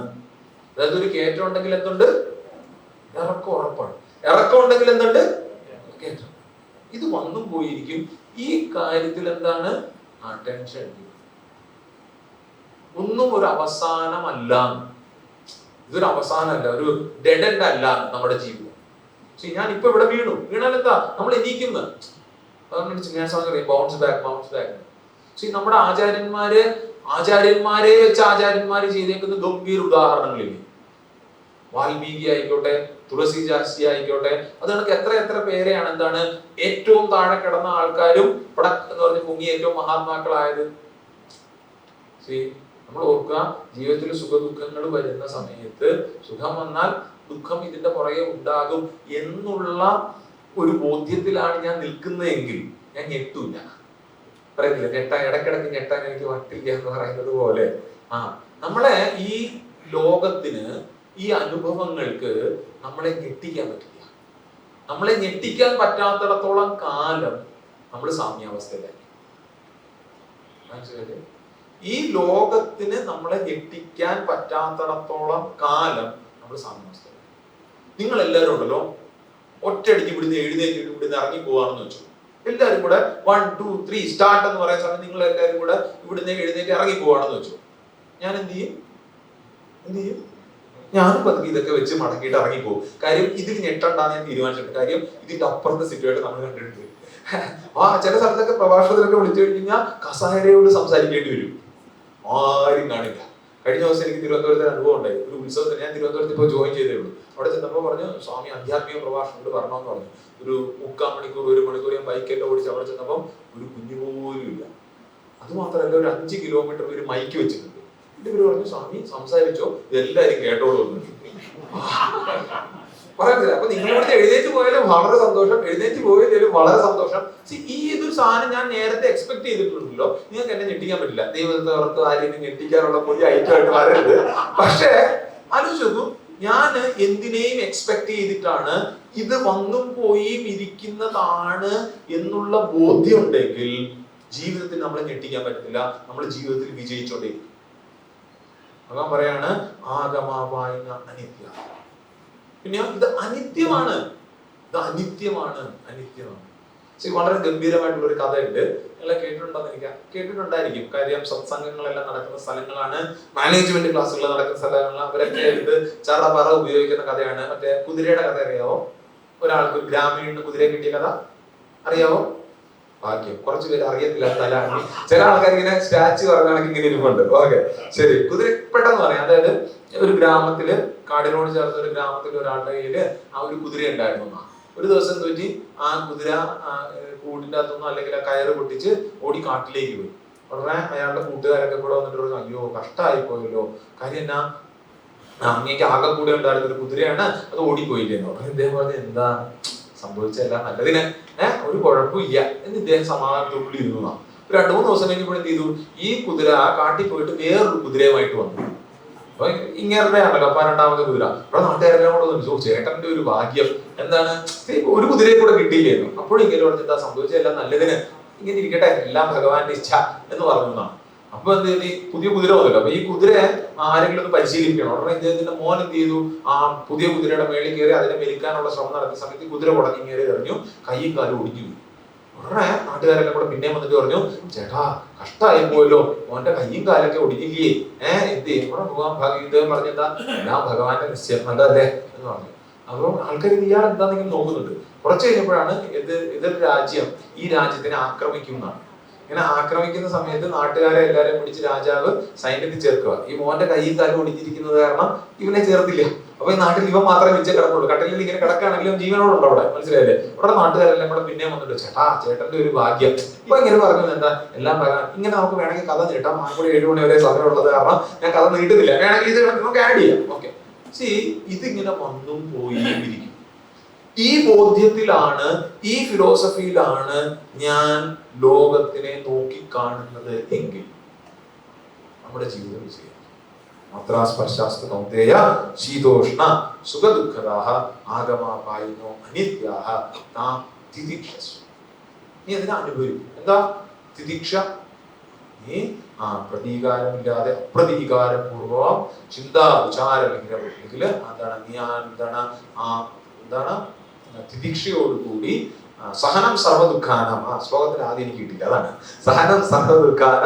അതായത് ഒരു കയറ്റം ഉണ്ടെങ്കിൽ എന്തുണ്ട്? ഇറക്കം ഉറപ്പാണ്. ഇറക്കം ഉണ്ടെങ്കിൽ എന്തുണ്ട്? കയറ്റം. ഇത് വന്നും പോയിരിക്കും. ഈ കാര്യത്തിൽ എന്താണ്? ടെൻഷൻ. ഒന്നും ഒരു അവസാനമല്ല. ഇതൊരു അവസാനമല്ല, ഒരു ഡെഡ് എൻഡ് അല്ല നമ്മുടെ ജീവിതം. ഞാൻ ഇപ്പൊ ഇവിടെ വീണാൽ എന്താ? നമ്മൾ എണീക്കുന്ന ബൗൺസ് ബാക്ക്. നമ്മുടെ ആചാര്യന്മാരെ വെച്ച് ആചാര്യന്മാര് ചെയ്തേക്കുന്ന ഗംഭീര ഉദാഹരണങ്ങളില്ലേ? വാൽമീകി ആയിക്കോട്ടെ, തുളസിദാസി ആയിക്കോട്ടെ, അത് കണക്ക് എത്ര പേരെയാണ് എന്താണ് ഏറ്റവും താഴെ കിടന്ന ആൾക്കാരും പടക്ക് എന്ന് പറഞ്ഞ് പൊങ്ങി ഏറ്റവും മഹാത്മാക്കളായത്. നമ്മൾ ഓർക്കുക, ജീവിതത്തിൽ സുഖദുഃഖങ്ങൾ വരുന്ന സമയത്ത് സുഖം വന്നാൽ ദുഃഖം ഇതിന്റെ പുറകെ ഉണ്ടാകും എന്നുള്ള ഒരു ബോധ്യത്തിലാണ് ഞാൻ നിൽക്കുന്നതെങ്കിൽ ഞാൻ ഞെട്ടൂല. പറയുന്നില്ല, ഇടക്കിടക്ക് ഞെട്ടാൻ എനിക്ക് പറ്റില്ല എന്ന് പറയുന്നത് പോലെ നമ്മളെ ഈ ലോകത്തിന്, ഈ അനുഭവങ്ങൾക്ക് നമ്മളെ ഞെട്ടിക്കാൻ പറ്റില്ല. നമ്മളെ ഞെട്ടിക്കാൻ പറ്റാത്തിടത്തോളം കാലം നമ്മൾ സാമ്യാവസ്ഥയിലായി. മനസ്സിലായില്ലേ? ഈ ലോകത്തിന് നമ്മളെ ഞെട്ടിക്കാൻ പറ്റാത്തിടത്തോളം കാലം നമ്മൾ സാമ്യാവസ്ഥയിലായി. നിങ്ങൾ എല്ലാവരും ഉണ്ടല്ലോ, ഒറ്റയടിക്ക് ഇവിടുന്ന് എഴുന്നേറ്റിട്ട് ഇവിടുന്ന് ഇറങ്ങി പോവാണെന്ന് വെച്ചു. എല്ലാവരും കൂടെ 1, 2, 3 സ്റ്റാർട്ട് എന്ന് പറയുന്ന സമയത്ത് നിങ്ങൾ എല്ലാവരും കൂടെ ഇവിടുന്ന് എഴുന്നേറ്റ് ഇറങ്ങി പോവാണെന്ന് വെച്ചു. ഞാൻ എന്ത് ചെയ്യും? ഞാനും പതുക്കെ ഇതൊക്കെ വെച്ച് മടക്കിയിട്ട് ഇറങ്ങിപ്പോകും. കാര്യം ഇതിൽ ഞെട്ടണ്ടാന്ന് ഞാൻ തീരുമാനിച്ചിട്ടുണ്ട്. കാര്യം ഇതിന്റെ അപ്പുറത്തെ സിറ്റുവേഷൻ നമ്മൾ കണ്ടിട്ടുണ്ട്. ചില സ്ഥലത്തൊക്കെ പ്രഭാഷണത്തിലൊക്കെ വിളിച്ചു കഴിഞ്ഞാൽ കസാരയോട് സംസാരിക്കേണ്ടി വരും, ആരും കാണില്ല. കഴിഞ്ഞ ദിവസം എനിക്ക് തിരുവനന്തപുരത്തെ അനുഭവം ഉണ്ടായി. ഒരു ഉത്സവത്തിന് ഞാൻ തിരുവനന്തപുരത്ത് ഇപ്പോൾ ജോയിൻ ചെയ്തേ ഉള്ളൂ. അവിടെ ചെന്നപ്പോൾ പറഞ്ഞു, സ്വാമി ആധ്യാത്മിക പ്രഭാഷണം വരണമെന്ന് പറഞ്ഞു. ഒരു 3/4 മണിക്കൂർ 1 മണിക്കൂർ ഞാൻ ബൈക്കെല്ലാം ഓടിച്ച് അവിടെ ചെന്നപ്പം ഒരു കുഞ്ഞു പോലും ഇല്ല. അത് മാത്രമല്ല, ഒരു 5 കിലോമീറ്റർ ഒരു മൈക്ക് വെച്ചിട്ടുണ്ട്. ഇവര് പറഞ്ഞു, സ്വാമി സംസാരിച്ചോ, ഇതെല്ലാരും കേട്ടോളൂ എന്ന് പറയുന്നില്ല. അപ്പൊ നിങ്ങൾ ഇവിടുത്തെ എഴുന്നേറ്റ് പോയാലും വളരെ സന്തോഷം, എഴുന്നേറ്റ് പോയാലും വളരെ സന്തോഷം. ഈ ഇതൊരു സാധനം ഞാൻ നേരത്തെ എക്സ്പെക്ട് ചെയ്തിട്ടുണ്ടല്ലോ. നിങ്ങൾക്ക് എന്നെ ഞെട്ടിക്കാൻ പറ്റില്ല. ദൈവത്തോർക്ക് ആരെയും ഞെട്ടിക്കാനുള്ള പുതിയ ഐറ്റമായിട്ട് വരരുത്. പക്ഷേ ആലോചിച്ചു, ഞാൻ എന്തിനേയും എക്സ്പെക്ട് ചെയ്തിട്ടാണ് ഇത് വന്നും പോയും ഇരിക്കുന്നതാണ് എന്നുള്ള ബോധ്യം ഉണ്ടെങ്കിൽ ജീവിതത്തിൽ നമ്മളെ ഞെട്ടിക്കാൻ പറ്റത്തില്ല. നമ്മൾ ജീവിതത്തിൽ വിജയിച്ചോണ്ടേയിരിക്കും. ഭഗവാൻ പറയാണ്, ആഗമാപായിന അനിത്യ. പിന്നെയോ ഇത് അനിത്യമാണ്, ഇത് അനിത്യമാണ്, അനിത്യമാണ്. വളരെ ഗംഭീരമായിട്ടുള്ള ഒരു കഥയുണ്ട്. നിങ്ങളെ കേട്ടിട്ടുണ്ടോന്ന് എനിക്ക് കേട്ടിട്ടുണ്ടായിരിക്കും. കാര്യം സത്സംഗങ്ങളെല്ലാം നടക്കുന്ന സ്ഥലങ്ങളാണ്, മാനേജ്മെന്റ് ക്ലാസ്സുകൾ നടക്കുന്ന സ്ഥലങ്ങളാണ്. അവരൊക്കെ ഇത് ചറപറ ഉപയോഗിക്കുന്ന കഥയാണ്. മറ്റേ കുതിരയുടെ കഥ അറിയാവോ? ഒരാൾക്ക് ഒരു ഗ്രാമീണ കുതിരയെ കിട്ടിയ കഥ അറിയാവോ? ഭാഗ്യം, കുറച്ചു പേര് അറിയത്തില്ല. തലാണ് ചില ആൾക്കാർ ഇങ്ങനെ സ്റ്റാച്ചു പറഞ്ഞാണെങ്കിൽ ഇങ്ങനെ ഇരിപ്പുണ്ട്. ഓക്കെ, ശരി. കുതിര പെട്ടെന്ന് പറയാം. അതായത് ഒരു ഗ്രാമത്തില്, കാടിനോട് ചേർന്ന ഒരു ഗ്രാമത്തിൽ ഒരാളുടെ കയ്യില് ആ ഒരു കുതിര ഉണ്ടായിരുന്നു. ഒരു ദിവസം തോറ്റി ആ കുതിര കൂടിന്റെ അകത്തൊന്നും അല്ലെങ്കിൽ ആ കയറ് പൊട്ടിച്ച് ഓടി കാട്ടിലേക്ക് പോയി. ഉടനെ അയാളുടെ കൂട്ടുകാരൊക്കെ കൂടെ വന്നിട്ട് പറഞ്ഞു, അയ്യോ കഷ്ടമായി പോയല്ലോ, കാര്യം എന്നാ അങ്ങേക്ക് ആകെ കൂടെ ഉണ്ടായിരുന്ന ഒരു കുതിരയാണ്, അത് ഓടിപ്പോയില്ലേന്നോ. അപ്പൊ ഇദ്ദേഹം പറഞ്ഞു, എന്താ സംഭവിച്ചല്ല നല്ലതിന്, ഒരു കുഴപ്പമില്ല എന്ന് ഇദ്ദേഹം സമാധാനത്തോടുകൂടി ഇരുന്നതാണ്. 2-3 ദിവസം കഴിഞ്ഞപ്പോൾ എന്ത് ചെയ്തു, ഈ കുതിര കാട്ടിൽ പോയിട്ട് വേറൊരു കുതിരയുമായിട്ട് വന്നു. അപ്പൊ ഇങ്ങനെ ആണല്ലോ അപ്പൊ 2ാമത്തെ കുതിര. അപ്പൊ നാട്ടുകാരെല്ലാം കൂടെ വന്നു, ചേട്ടന്റെ ഒരു ഭാഗ്യം, എന്താണ് ഒരു കുതിരയെ കൂടെ കിട്ടിയില്ലായിരുന്നു. അപ്പോഴും ഇങ്ങനെ പറഞ്ഞ് എന്താ സംഭവിച്ചെല്ലാം നല്ലതിന്, ഇങ്ങനെ ഇരിക്കട്ടെ, എല്ലാം ഭഗവാന്റെ ഇച്ഛ എന്ന് പറഞ്ഞു. അപ്പൊ എന്ത് ചെയ്തു, പുതിയ കുതിര വന്നല്ലോ. അപ്പൊ ഈ കുതിരയെ ആരെങ്കിലും ഒന്ന് പരിശീലിക്കണം. ഉടനെ ഇദ്ദേഹത്തിന്റെ മോൻ എന്ത് ചെയ്തു, ആ പുതിയ കുതിരയുടെ മേളിൽ കയറി അതിനെ മെലിക്കാനുള്ള ശ്രമം നടത്തിയ സമയത്ത് കുതിര കുടങ്ങി കയറി എറിഞ്ഞു, കൈയും കാലും ഒടിഞ്ഞു. ഉടനെ നാട്ടുകാരെല്ലാം കൂടെ പിന്നെ വന്നിട്ട് പറഞ്ഞു, ചേട്ടാ കഷ്ടമായി പോയല്ലോ, മോന്റെ കൈയും കാലൊക്കെ ഒടിഞ്ഞില്ലേ, എന്ത് ചെയ്യും? ഇദ്ദേഹം പറഞ്ഞെന്താ, എല്ലാം ഭഗവാന്റെ നിശ്ചയം, നല്ലതല്ലേ എന്ന് പറഞ്ഞു. അപ്പൊ ആൾക്കാർ ഇയാൾ എന്താണെങ്കിലും നോക്കുന്നുണ്ട്. കുറച്ച് കഴിഞ്ഞപ്പോഴാണ് ഇതൊരു രാജ്യം ഈ രാജ്യത്തിനെ ആക്രമിക്കും എന്നാണ്. ഇങ്ങനെ ആക്രമിക്കുന്ന സമയത്ത് നാട്ടുകാരെ എല്ലാവരെയും പിടിച്ച് രാജാവ് സൈന്യത്തിൽ ചേർക്കുക. ഈ മോന്റെ കൈയും കാലും ഒടിഞ്ഞിരിക്കുന്നത് കാരണം ഇവനെ ചേർത്തില്ല. അപ്പൊ ഈ നാട്ടിൽ ഇവൻ മാത്രമേ മിച്ച കിടക്കുള്ളൂ. കട്ടിലിൽ ഇങ്ങനെ കിടക്കുകയാണെങ്കിലും ജീവനോടുണ്ടോ അവിടെ, മനസ്സിലായില്ലേ? അവിടെ നാട്ടുകാരെല്ലാം കൂടെ പിന്നെ വന്നിട്ട്, ചേട്ടന്റെ ഒരു ഭാഗ്യം. ഇപ്പൊ ഇങ്ങനെ പറഞ്ഞു, എന്താ എല്ലാം ഭഗവാൻ. ഇങ്ങനെ നമുക്ക് വേണമെങ്കിൽ കഥ നീട്ടാം. ആകുമ്പോൾ 7 മണി വരെ സമയമുള്ളത് കാരണം ഞാൻ കഥ നീട്ടുന്നില്ല. വേണമെങ്കിൽ ഇത് നമുക്ക് ആഡ് ചെയ്യാം. ഓക്കെ, ഇതിങ്ങനെ വന്നും പോയി ഇരിക്കും. ഈ ബോധ്യത്തിലാണ്, ഈ ഫിലോസഫിയിലാണ് ഞാൻ ലോകത്തിനെ നോക്കിക്കാണുന്നത് എങ്കിൽ നമ്മുടെ ജീവിതം വിജയം. മാത്രാസ്പർശാസ്തു കൗന്ദേയ ശീതോഷ്ണ സുഖദുഃഖദാഃ ആഗമാപായിനോ അനിത്യാഃ താം തിതിക്ഷസ്വ. നീ അതിനെ അനുഭവിക്കും. എന്താ തിതിക്ഷ? നീ പ്രതീകാരമില്ലാതെ അപ്രതീകാരപൂർവം ചിന്താ വിചാരമില്ല. എന്താണ് തിദീക്ഷയോടുകൂടി സഹനം സർവദുഃഖാനം. ശ്ലോകത്തിൽ ആദ്യം എനിക്ക് കിട്ടില്ല, അതാണ് സഹനം സർവദുഃഖാന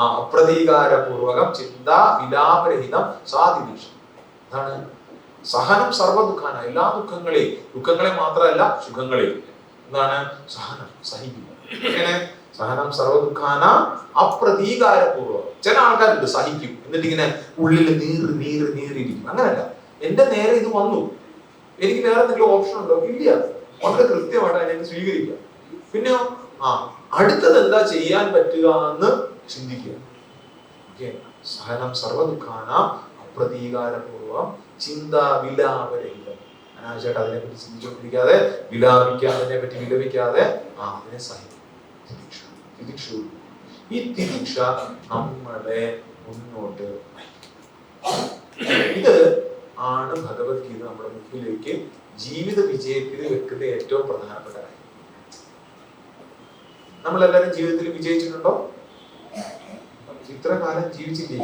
അപ്രതീകാരപൂർവകം ചിന്താ വിലാപരഹിതം സാതിദീക്ഷ. അതാണ് സഹനം സർവദുഃഖാന, എല്ലാ ദുഃഖങ്ങളെ മാത്രമല്ല സുഖങ്ങളെയും. എന്താണ് സഹനം? സഹിക്കുക. എങ്ങനെ സഹനം സർവദുഃഖാന അപ്രതീകാരപൂർവകം. ചില ആൾക്കാരുണ്ട് സഹിക്കും, എന്നിട്ട് ഇങ്ങനെ ഉള്ളിൽ നീറിയിരിക്കും. അങ്ങനല്ല, എന്റെ നേരെ ഇത് വന്നു, എനിക്ക് വേറെ എന്തെങ്കിലും ഓപ്ഷൻ ഉണ്ടോ? ഇല്ല. വളരെ കൃത്യമായിട്ട് അതിനെ സ്വീകരിക്കുക. പിന്നെ അടുത്തത് എന്താ ചെയ്യാൻ പറ്റുക എന്ന് ചിന്തിക്കുക. സഹനം സർവദുഃഖാന അപ്രതീകാരപൂർവം ചിന്താ വിലാപരഹിതം. അനാവശ്യമായിട്ട് അതിനെപ്പറ്റി ചിന്തിച്ചുകൊണ്ടിരിക്കാതെ, അതിനെപ്പറ്റി വിലപിക്കാതെ അതിനെ സഹിക്കും. തിദീക്ഷ. ഈ തിദീക്ഷ നമ്മളെ മുന്നോട്ട് ഇത് ആണ് ഭഗവത്ഗീത നമ്മുടെ മുമ്പിലേക്ക് ജീവിത വിജയത്തിൽ വെക്കുന്ന ഏറ്റവും പ്രധാനപ്പെട്ട കാര്യം. നമ്മളെല്ലാവരും ജീവിതത്തിൽ വിജയിച്ചിട്ടുണ്ടോ? ഇത്ര കാലം ജീവിച്ചില്ലേ?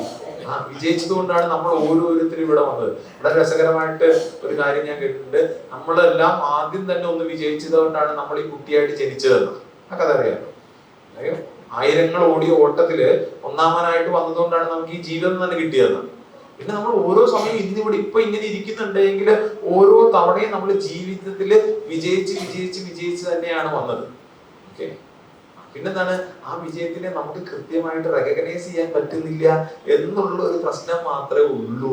വിജയിച്ചത് കൊണ്ടാണ് നമ്മൾ ഓരോരുത്തരും ഇവിടെ വന്നത്. വളരെ രസകരമായിട്ട് ഒരു കാര്യം ഞാൻ കേട്ടിട്ടുണ്ട്. നമ്മളെല്ലാം ആദ്യം തന്നെ ഒന്ന് വിജയിച്ചത് കൊണ്ടാണ് നമ്മൾ ഈ കുട്ടിയായിട്ട് ജനിച്ചതെന്ന്. ആ കഥ അറിയാമോ? ആയിരങ്ങൾ ഓടിയ ഓട്ടത്തില് ഒന്നാമനായിട്ട് വന്നതുകൊണ്ടാണ് നമുക്ക് ഈ ജീവിതം തന്നെ കിട്ടിയതെന്ന്. പിന്നെ നമ്മൾ ഓരോ സമയം ഇന്നിവിടെ ഇപ്പൊ ഇങ്ങനെ ഇരിക്കുന്നുണ്ടെങ്കിൽ ഓരോ തവണയും നമ്മൾ ജീവിതത്തിൽ വിജയിച്ച് തന്നെയാണ് വന്നത്. ഓക്കെ, പിന്നെന്താണ്, ആ വിജയത്തിനെ നമുക്ക് കൃത്യമായിട്ട് റെക്കഗ്നൈസ് ചെയ്യാൻ പറ്റുന്നില്ല എന്നുള്ള ഒരു പ്രശ്നം മാത്രമേ ഉള്ളൂ.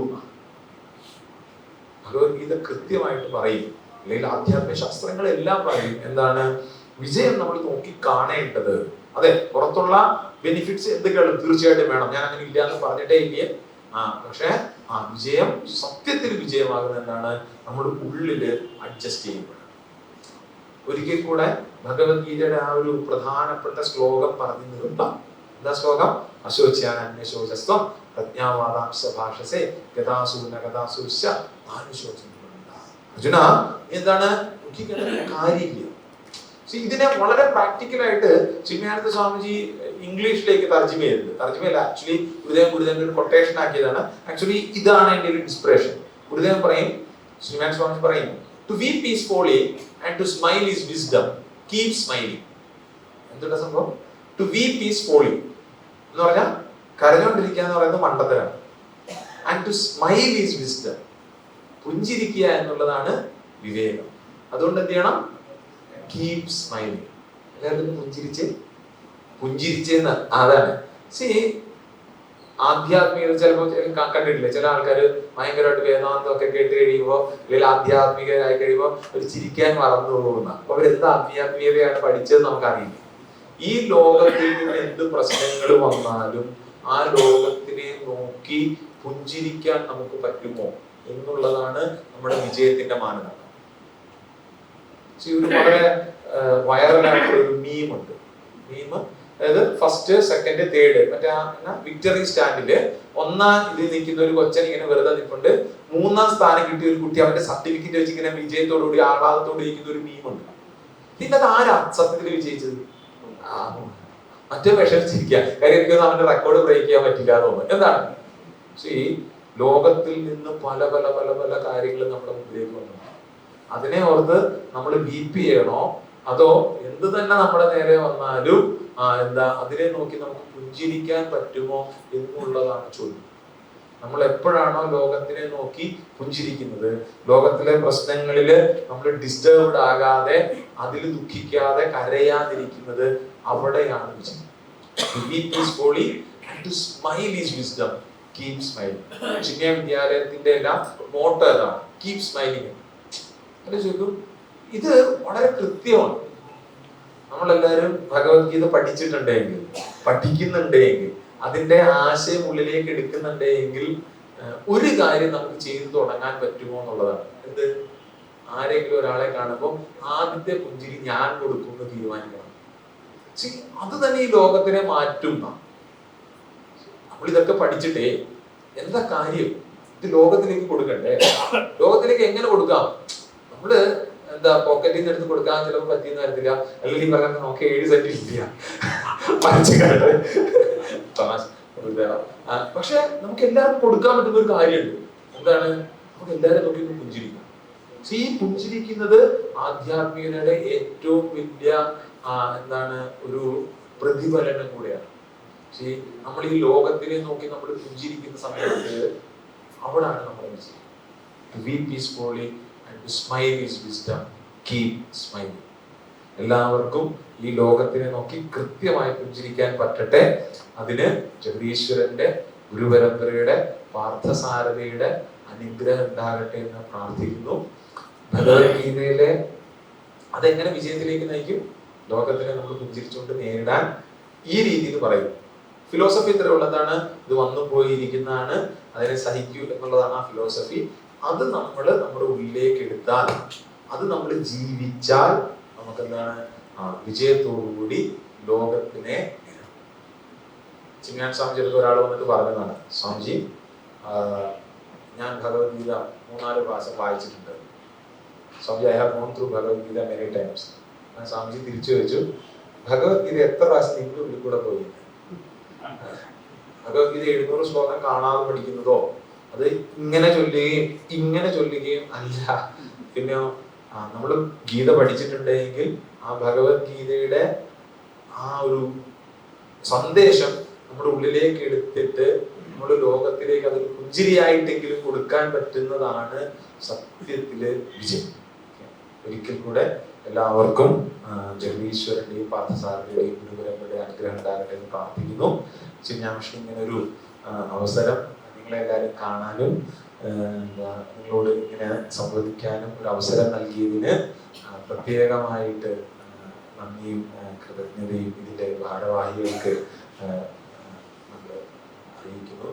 ഭഗവത്ഗീത കൃത്യമായിട്ട് പറയും, അല്ലെങ്കിൽ ആധ്യാത്മിക ശാസ്ത്രങ്ങളെല്ലാം പറയും. എന്താണ് വിജയം നമ്മൾ നോക്കി കാണേണ്ടത്? അതെ, പുറത്തുള്ള ബെനിഫിറ്റ്സ് എന്തൊക്കെയാണ് തീർച്ചയായിട്ടും വേണം, ഞാൻ അങ്ങനെ ഇല്ല എന്ന് പറഞ്ഞിട്ടേ ഇല്ല. പക്ഷെ വിജയം സത്യത്തിൽ വിജയമാകുന്നത് എന്താണ്? നമ്മുടെ ഉള്ളില് അഡ്ജസ്റ്റ് ചെയ്യപ്പെടും. ഒരിക്കൽ കൂടെ ഭഗവത്ഗീതയുടെ ആ ഒരു പ്രധാനപ്പെട്ട ശ്ലോകം പറഞ്ഞു നിർത്താം. എന്താ ശ്ലോകം? അശോച്യാനന്യശോചസ്ത്വം പ്രജ്ഞാവാദാംശ ഭാഷസേ ഗതാസൂനഗതാസൂശ്ച നാനുശോചനം. അർജുന, എന്താണ് കാര്യമില്ല. ഇതിനെ വളരെ പ്രാക്ടിക്കലായിട്ട് ചിന്മയാനന്ദ സ്വാമിജി ഇംഗ്ലീഷിലേക്ക് തർജ്ജമയല്ല, ആക്ച്വലി ഗുരുദേവന്റെ ഒരു കൊട്ടേഷൻ ആക്കിയതാണ്. ആക്ച്വലി ഇതാണ് എൻ്റെ ഒരു ഇൻസ്പിറേഷൻ. ഗുരുദേവൻ പറയും, ശ്രീമാൻ സ്വാമി പറയും, to weep is folly and to smile is wisdom, keep smiling. എന്തുള്ള സംഭവം? ടു വീപ്പ് ഈസ് ഫോളി എന്ന് പറഞ്ഞാൽ കരഞ്ഞോണ്ടിരിക്കുക എന്ന് പറയുന്നത് മണ്ടത്തരാണ്. And to smile is wisdom, പുഞ്ചിരിക്കുക എന്നുള്ളതാണ് വിവേകം. അതുകൊണ്ട് എന്ത് ചെയ്യണം? Keep smiling. എല്ലാവരും പുഞ്ചിരിച്ചെന്ന് അതാണ്. സി ആധ്യാത്മികത ചിലപ്പോൾ കണ്ടിട്ടില്ലേ, ചില ആൾക്കാർ ഭയങ്കരമായിട്ട് വേദാന്തമൊക്കെ കേട്ട് കഴിയുമ്പോൾ അല്ലെങ്കിൽ ആധ്യാത്മികരായി കഴിയുമ്പോൾ ഒരു ചിരിക്കാൻ മറന്നു പോകുന്ന, അപ്പൊ അവരെന്ത് ആധ്യാത്മികതയാണ് പഠിച്ചത് നമുക്കറിയില്ല. ഈ ലോകത്തിൽ നിന്ന് എന്ത് പ്രശ്നങ്ങൾ വന്നാലും ആ ലോകത്തിനെ നോക്കി പുഞ്ചിരിക്കാൻ നമുക്ക് പറ്റുമോ എന്നുള്ളതാണ് നമ്മുടെ വിജയത്തിന്റെ മാനദണ്ഡം. ഒരു വളരെ വൈറലായിട്ടുള്ള ഒരു മീമുണ്ട്. അതായത് ഫസ്റ്റ്, സെക്കൻഡ്, തേർഡ്, മറ്റേ വിക്ടറി സ്റ്റാൻഡില് ഒന്നാം ഇതിൽ നിൽക്കുന്ന ഒരു കൊച്ചൻ ഇങ്ങനെ വെറുതെ നിൽപ്പുണ്ട്. മൂന്നാം സ്ഥാനം കിട്ടിയ ഒരു കുട്ടി അവന്റെ സർട്ടിഫിക്കറ്റ് വെച്ച് ഇങ്ങനെ വിജയത്തോടുകൂടി ആഹ്ലാദത്തോടെ ഇരിക്കുന്ന ഒരു മീമുണ്ട്. പിന്നെ അത് ആരാ സത്യത്തിൽ വിജയിച്ചത്? മറ്റേ വിഷമിച്ചിരിക്കുക. കാര്യം എനിക്കൊന്നും അവന്റെ റെക്കോർഡ് ബ്രേക്ക് ചെയ്യാൻ പറ്റില്ല എന്ന് തോന്നുന്നു. എന്താണ്? ഈ ലോകത്തിൽ നിന്ന് പല പല പല പല കാര്യങ്ങൾ നമ്മുടെ മുമ്പിലേക്ക് വന്നു. അതിനെ ഓർത്ത് നമ്മൾ വീപ്പ് ചെയ്യണോ, അതോ എന്ത് തന്നെ നമ്മുടെ നേരെ വന്നാലും അതിനെ നോക്കി നമുക്ക് പുഞ്ചിരിക്കാൻ പറ്റുമോ എന്നുള്ളതാണ് ചോദ്യം. നമ്മൾ എപ്പോഴാണോ ലോകത്തിനെ നോക്കി പുഞ്ചിരിക്കുന്നത്, ലോകത്തിലെ പ്രശ്നങ്ങളില് നമ്മൾ ഡിസ്റ്റർബ്ഡ് ആകാതെ, അതിൽ ദുഃഖിക്കാതെ, കരയാതിരിക്കുന്നത്, അവിടെയാണ് വിജയം. ചിന്മയ വിദ്യാലയത്തിന്റെ എല്ലാം മോട്ടോ ഏതാണ്? Keep smiling. ഇത് വളരെ കൃത്യമാണ്. നമ്മളെല്ലാവരും ഭഗവത്ഗീത പഠിച്ചിട്ടുണ്ടെങ്കിൽ, പഠിക്കുന്നുണ്ടെങ്കിൽ, അതിന്റെ ആശയം ഉള്ളിലേക്ക് എടുക്കുന്നുണ്ടെങ്കിൽ ഒരു കാര്യം നമുക്ക് ചെയ്തു തുടങ്ങാൻ പറ്റുമോ എന്നുള്ളതാണ്. എന്ത്? ആരെങ്കിലും ഒരാളെ കാണുമ്പോൾ ആദ്യത്തെ പുഞ്ചിരി ഞാൻ കൊടുക്കുമെന്ന് തീരുമാനിക്കണം. അത് തന്നെ ഈ ലോകത്തിനെ മാറ്റുന്ന. നമ്മൾ ഇതൊക്കെ പഠിച്ചിട്ടേ എന്താ കാര്യം? ഇത് ലോകത്തിലേക്ക് കൊടുക്കണ്ടേ? ലോകത്തിലേക്ക് എങ്ങനെ കൊടുക്കാം? നമ്മള് പോക്കറ്റിൽ നിന്ന് എടുത്ത് കൊടുക്കാൻ ചിലപ്പോൾ പറ്റിയെന്ന് വരത്തില്ല. അല്ലെങ്കിൽ പറഞ്ഞാൽ നോക്കി 7 സെന്റ് ഇല്ല പക്ഷെ നമുക്ക് എല്ലാവർക്കും കൊടുക്കാൻ പറ്റുന്ന ഒരു കാര്യമുണ്ട്. എന്താണ്? നമുക്ക് എല്ലാവരും നോക്കി പുഞ്ചിരിക്കാം. ഈ പുഞ്ചിരിക്കുന്നത് ആധ്യാത്മികതയുടെ ഏറ്റവും വലിയ ഒരു പ്രതിഫലനം കൂടെയാണ്. നമ്മൾ ഈ ലോകത്തിനെ നോക്കി നമ്മൾ പുഞ്ചിരിക്കുന്ന സമയത്ത് അവിടാണ് നമ്മുടെ വിജയം. Smile is wisdom. Keep smiling. എല്ലാവർക്കും ഈ ലോകത്തിനെ നോക്കി കൃത്യമായി പുഞ്ചിരിക്കാൻ പറ്റട്ടെ. അതിന് ജഗദീശ്വരന്റെ, ഗുരുപരമ്പരയുടെ, പാർത്ഥസാരഥിയുടെ അനുഗ്രഹം ഉണ്ടാകട്ടെ എന്ന് പ്രാർത്ഥിക്കുന്നു. ഭഗവത്ഗീതയിലെ അതെങ്ങനെ വിജയത്തിലേക്ക് നയിക്കും? ലോകത്തിനെ നമ്മൾ പുഞ്ചിരിച്ചുകൊണ്ട് നേരിടാൻ ഈ രീതിയിൽ പറയും. ഫിലോസഫി ഇത്ര ഉള്ളതാണ്. ഇത് വന്നു പോയിരിക്കുന്നതാണ്, അതിനെ സഹിക്കൂ എന്നുള്ളതാണ് ആ ഫിലോസഫി. അത് നമ്മൾ നമ്മുടെ ഉള്ളിലേക്ക് എടുത്താൽ, അത് നമ്മൾ ജീവിച്ചാൽ നമുക്ക് എന്താണ്? വിജയത്തോടുകൂടി ലോകത്തിനെ. ചിങ്ങാൻ സ്വാമിജി അടുത്ത് ഒരാൾ വന്നിട്ട് പറഞ്ഞതാണ്, സ്വാമിജി ഞാൻ ഭഗവത്ഗീത 3-4 പ്രാവശ്യം വായിച്ചിട്ടുണ്ട്. Swamiji, I have gone through Bhagavad Gita many times. Swamiji തിരിച്ചു ചോദിച്ചു, ഭഗവത്ഗീത എത്ര പ്രാവശ്യം നിങ്ങളുടെ ഉള്ളിൽ കൂടെ പോയി? ഭഗവത്ഗീത 700 ശ്ലോകം കാണാതെ പഠിക്കുന്നതോ, അത് ഇങ്ങനെ ചൊല്ലുകയും അല്ല. പിന്നെ നമ്മൾ ഗീത പഠിച്ചിട്ടുണ്ടെങ്കിൽ ആ ഭഗവത്ഗീതയുടെ ആ ഒരു സന്ദേശം നമ്മുടെ ഉള്ളിലേക്ക് എടുത്തിട്ട് നമ്മൾ ലോകത്തിലേക്ക് അതൊരു പുഞ്ചിരിയായിട്ടെങ്കിലും കൊടുക്കാൻ പറ്റുന്നതാണ് സത്യത്തില് വിജയം. ഒരിക്കൽ കൂടെ എല്ലാവർക്കും ജഗദീശ്വരന്റെയും പാർത്ഥസാരഥിയുടെയും ഗുരുപരമ്പരയുടെ അനുഗ്രഹം ഉണ്ടാകട്ടെ എന്ന് പ്രാർത്ഥിക്കുന്നു. ചിന്യാമഷ്ണി ഇങ്ങനെ ഒരു അവസരം നിങ്ങളെല്ലാവരും കാണാനും നിങ്ങളോട് ഇങ്ങനെ സംവദിക്കാനും ഒരു അവസരം നൽകിയതിന് പ്രത്യേകമായിട്ട് നന്ദിയും കൃതജ്ഞതയും ഇതിന്റെ ഭാരവാഹികൾക്ക് നമ്മൾ അറിയിക്കുന്നു.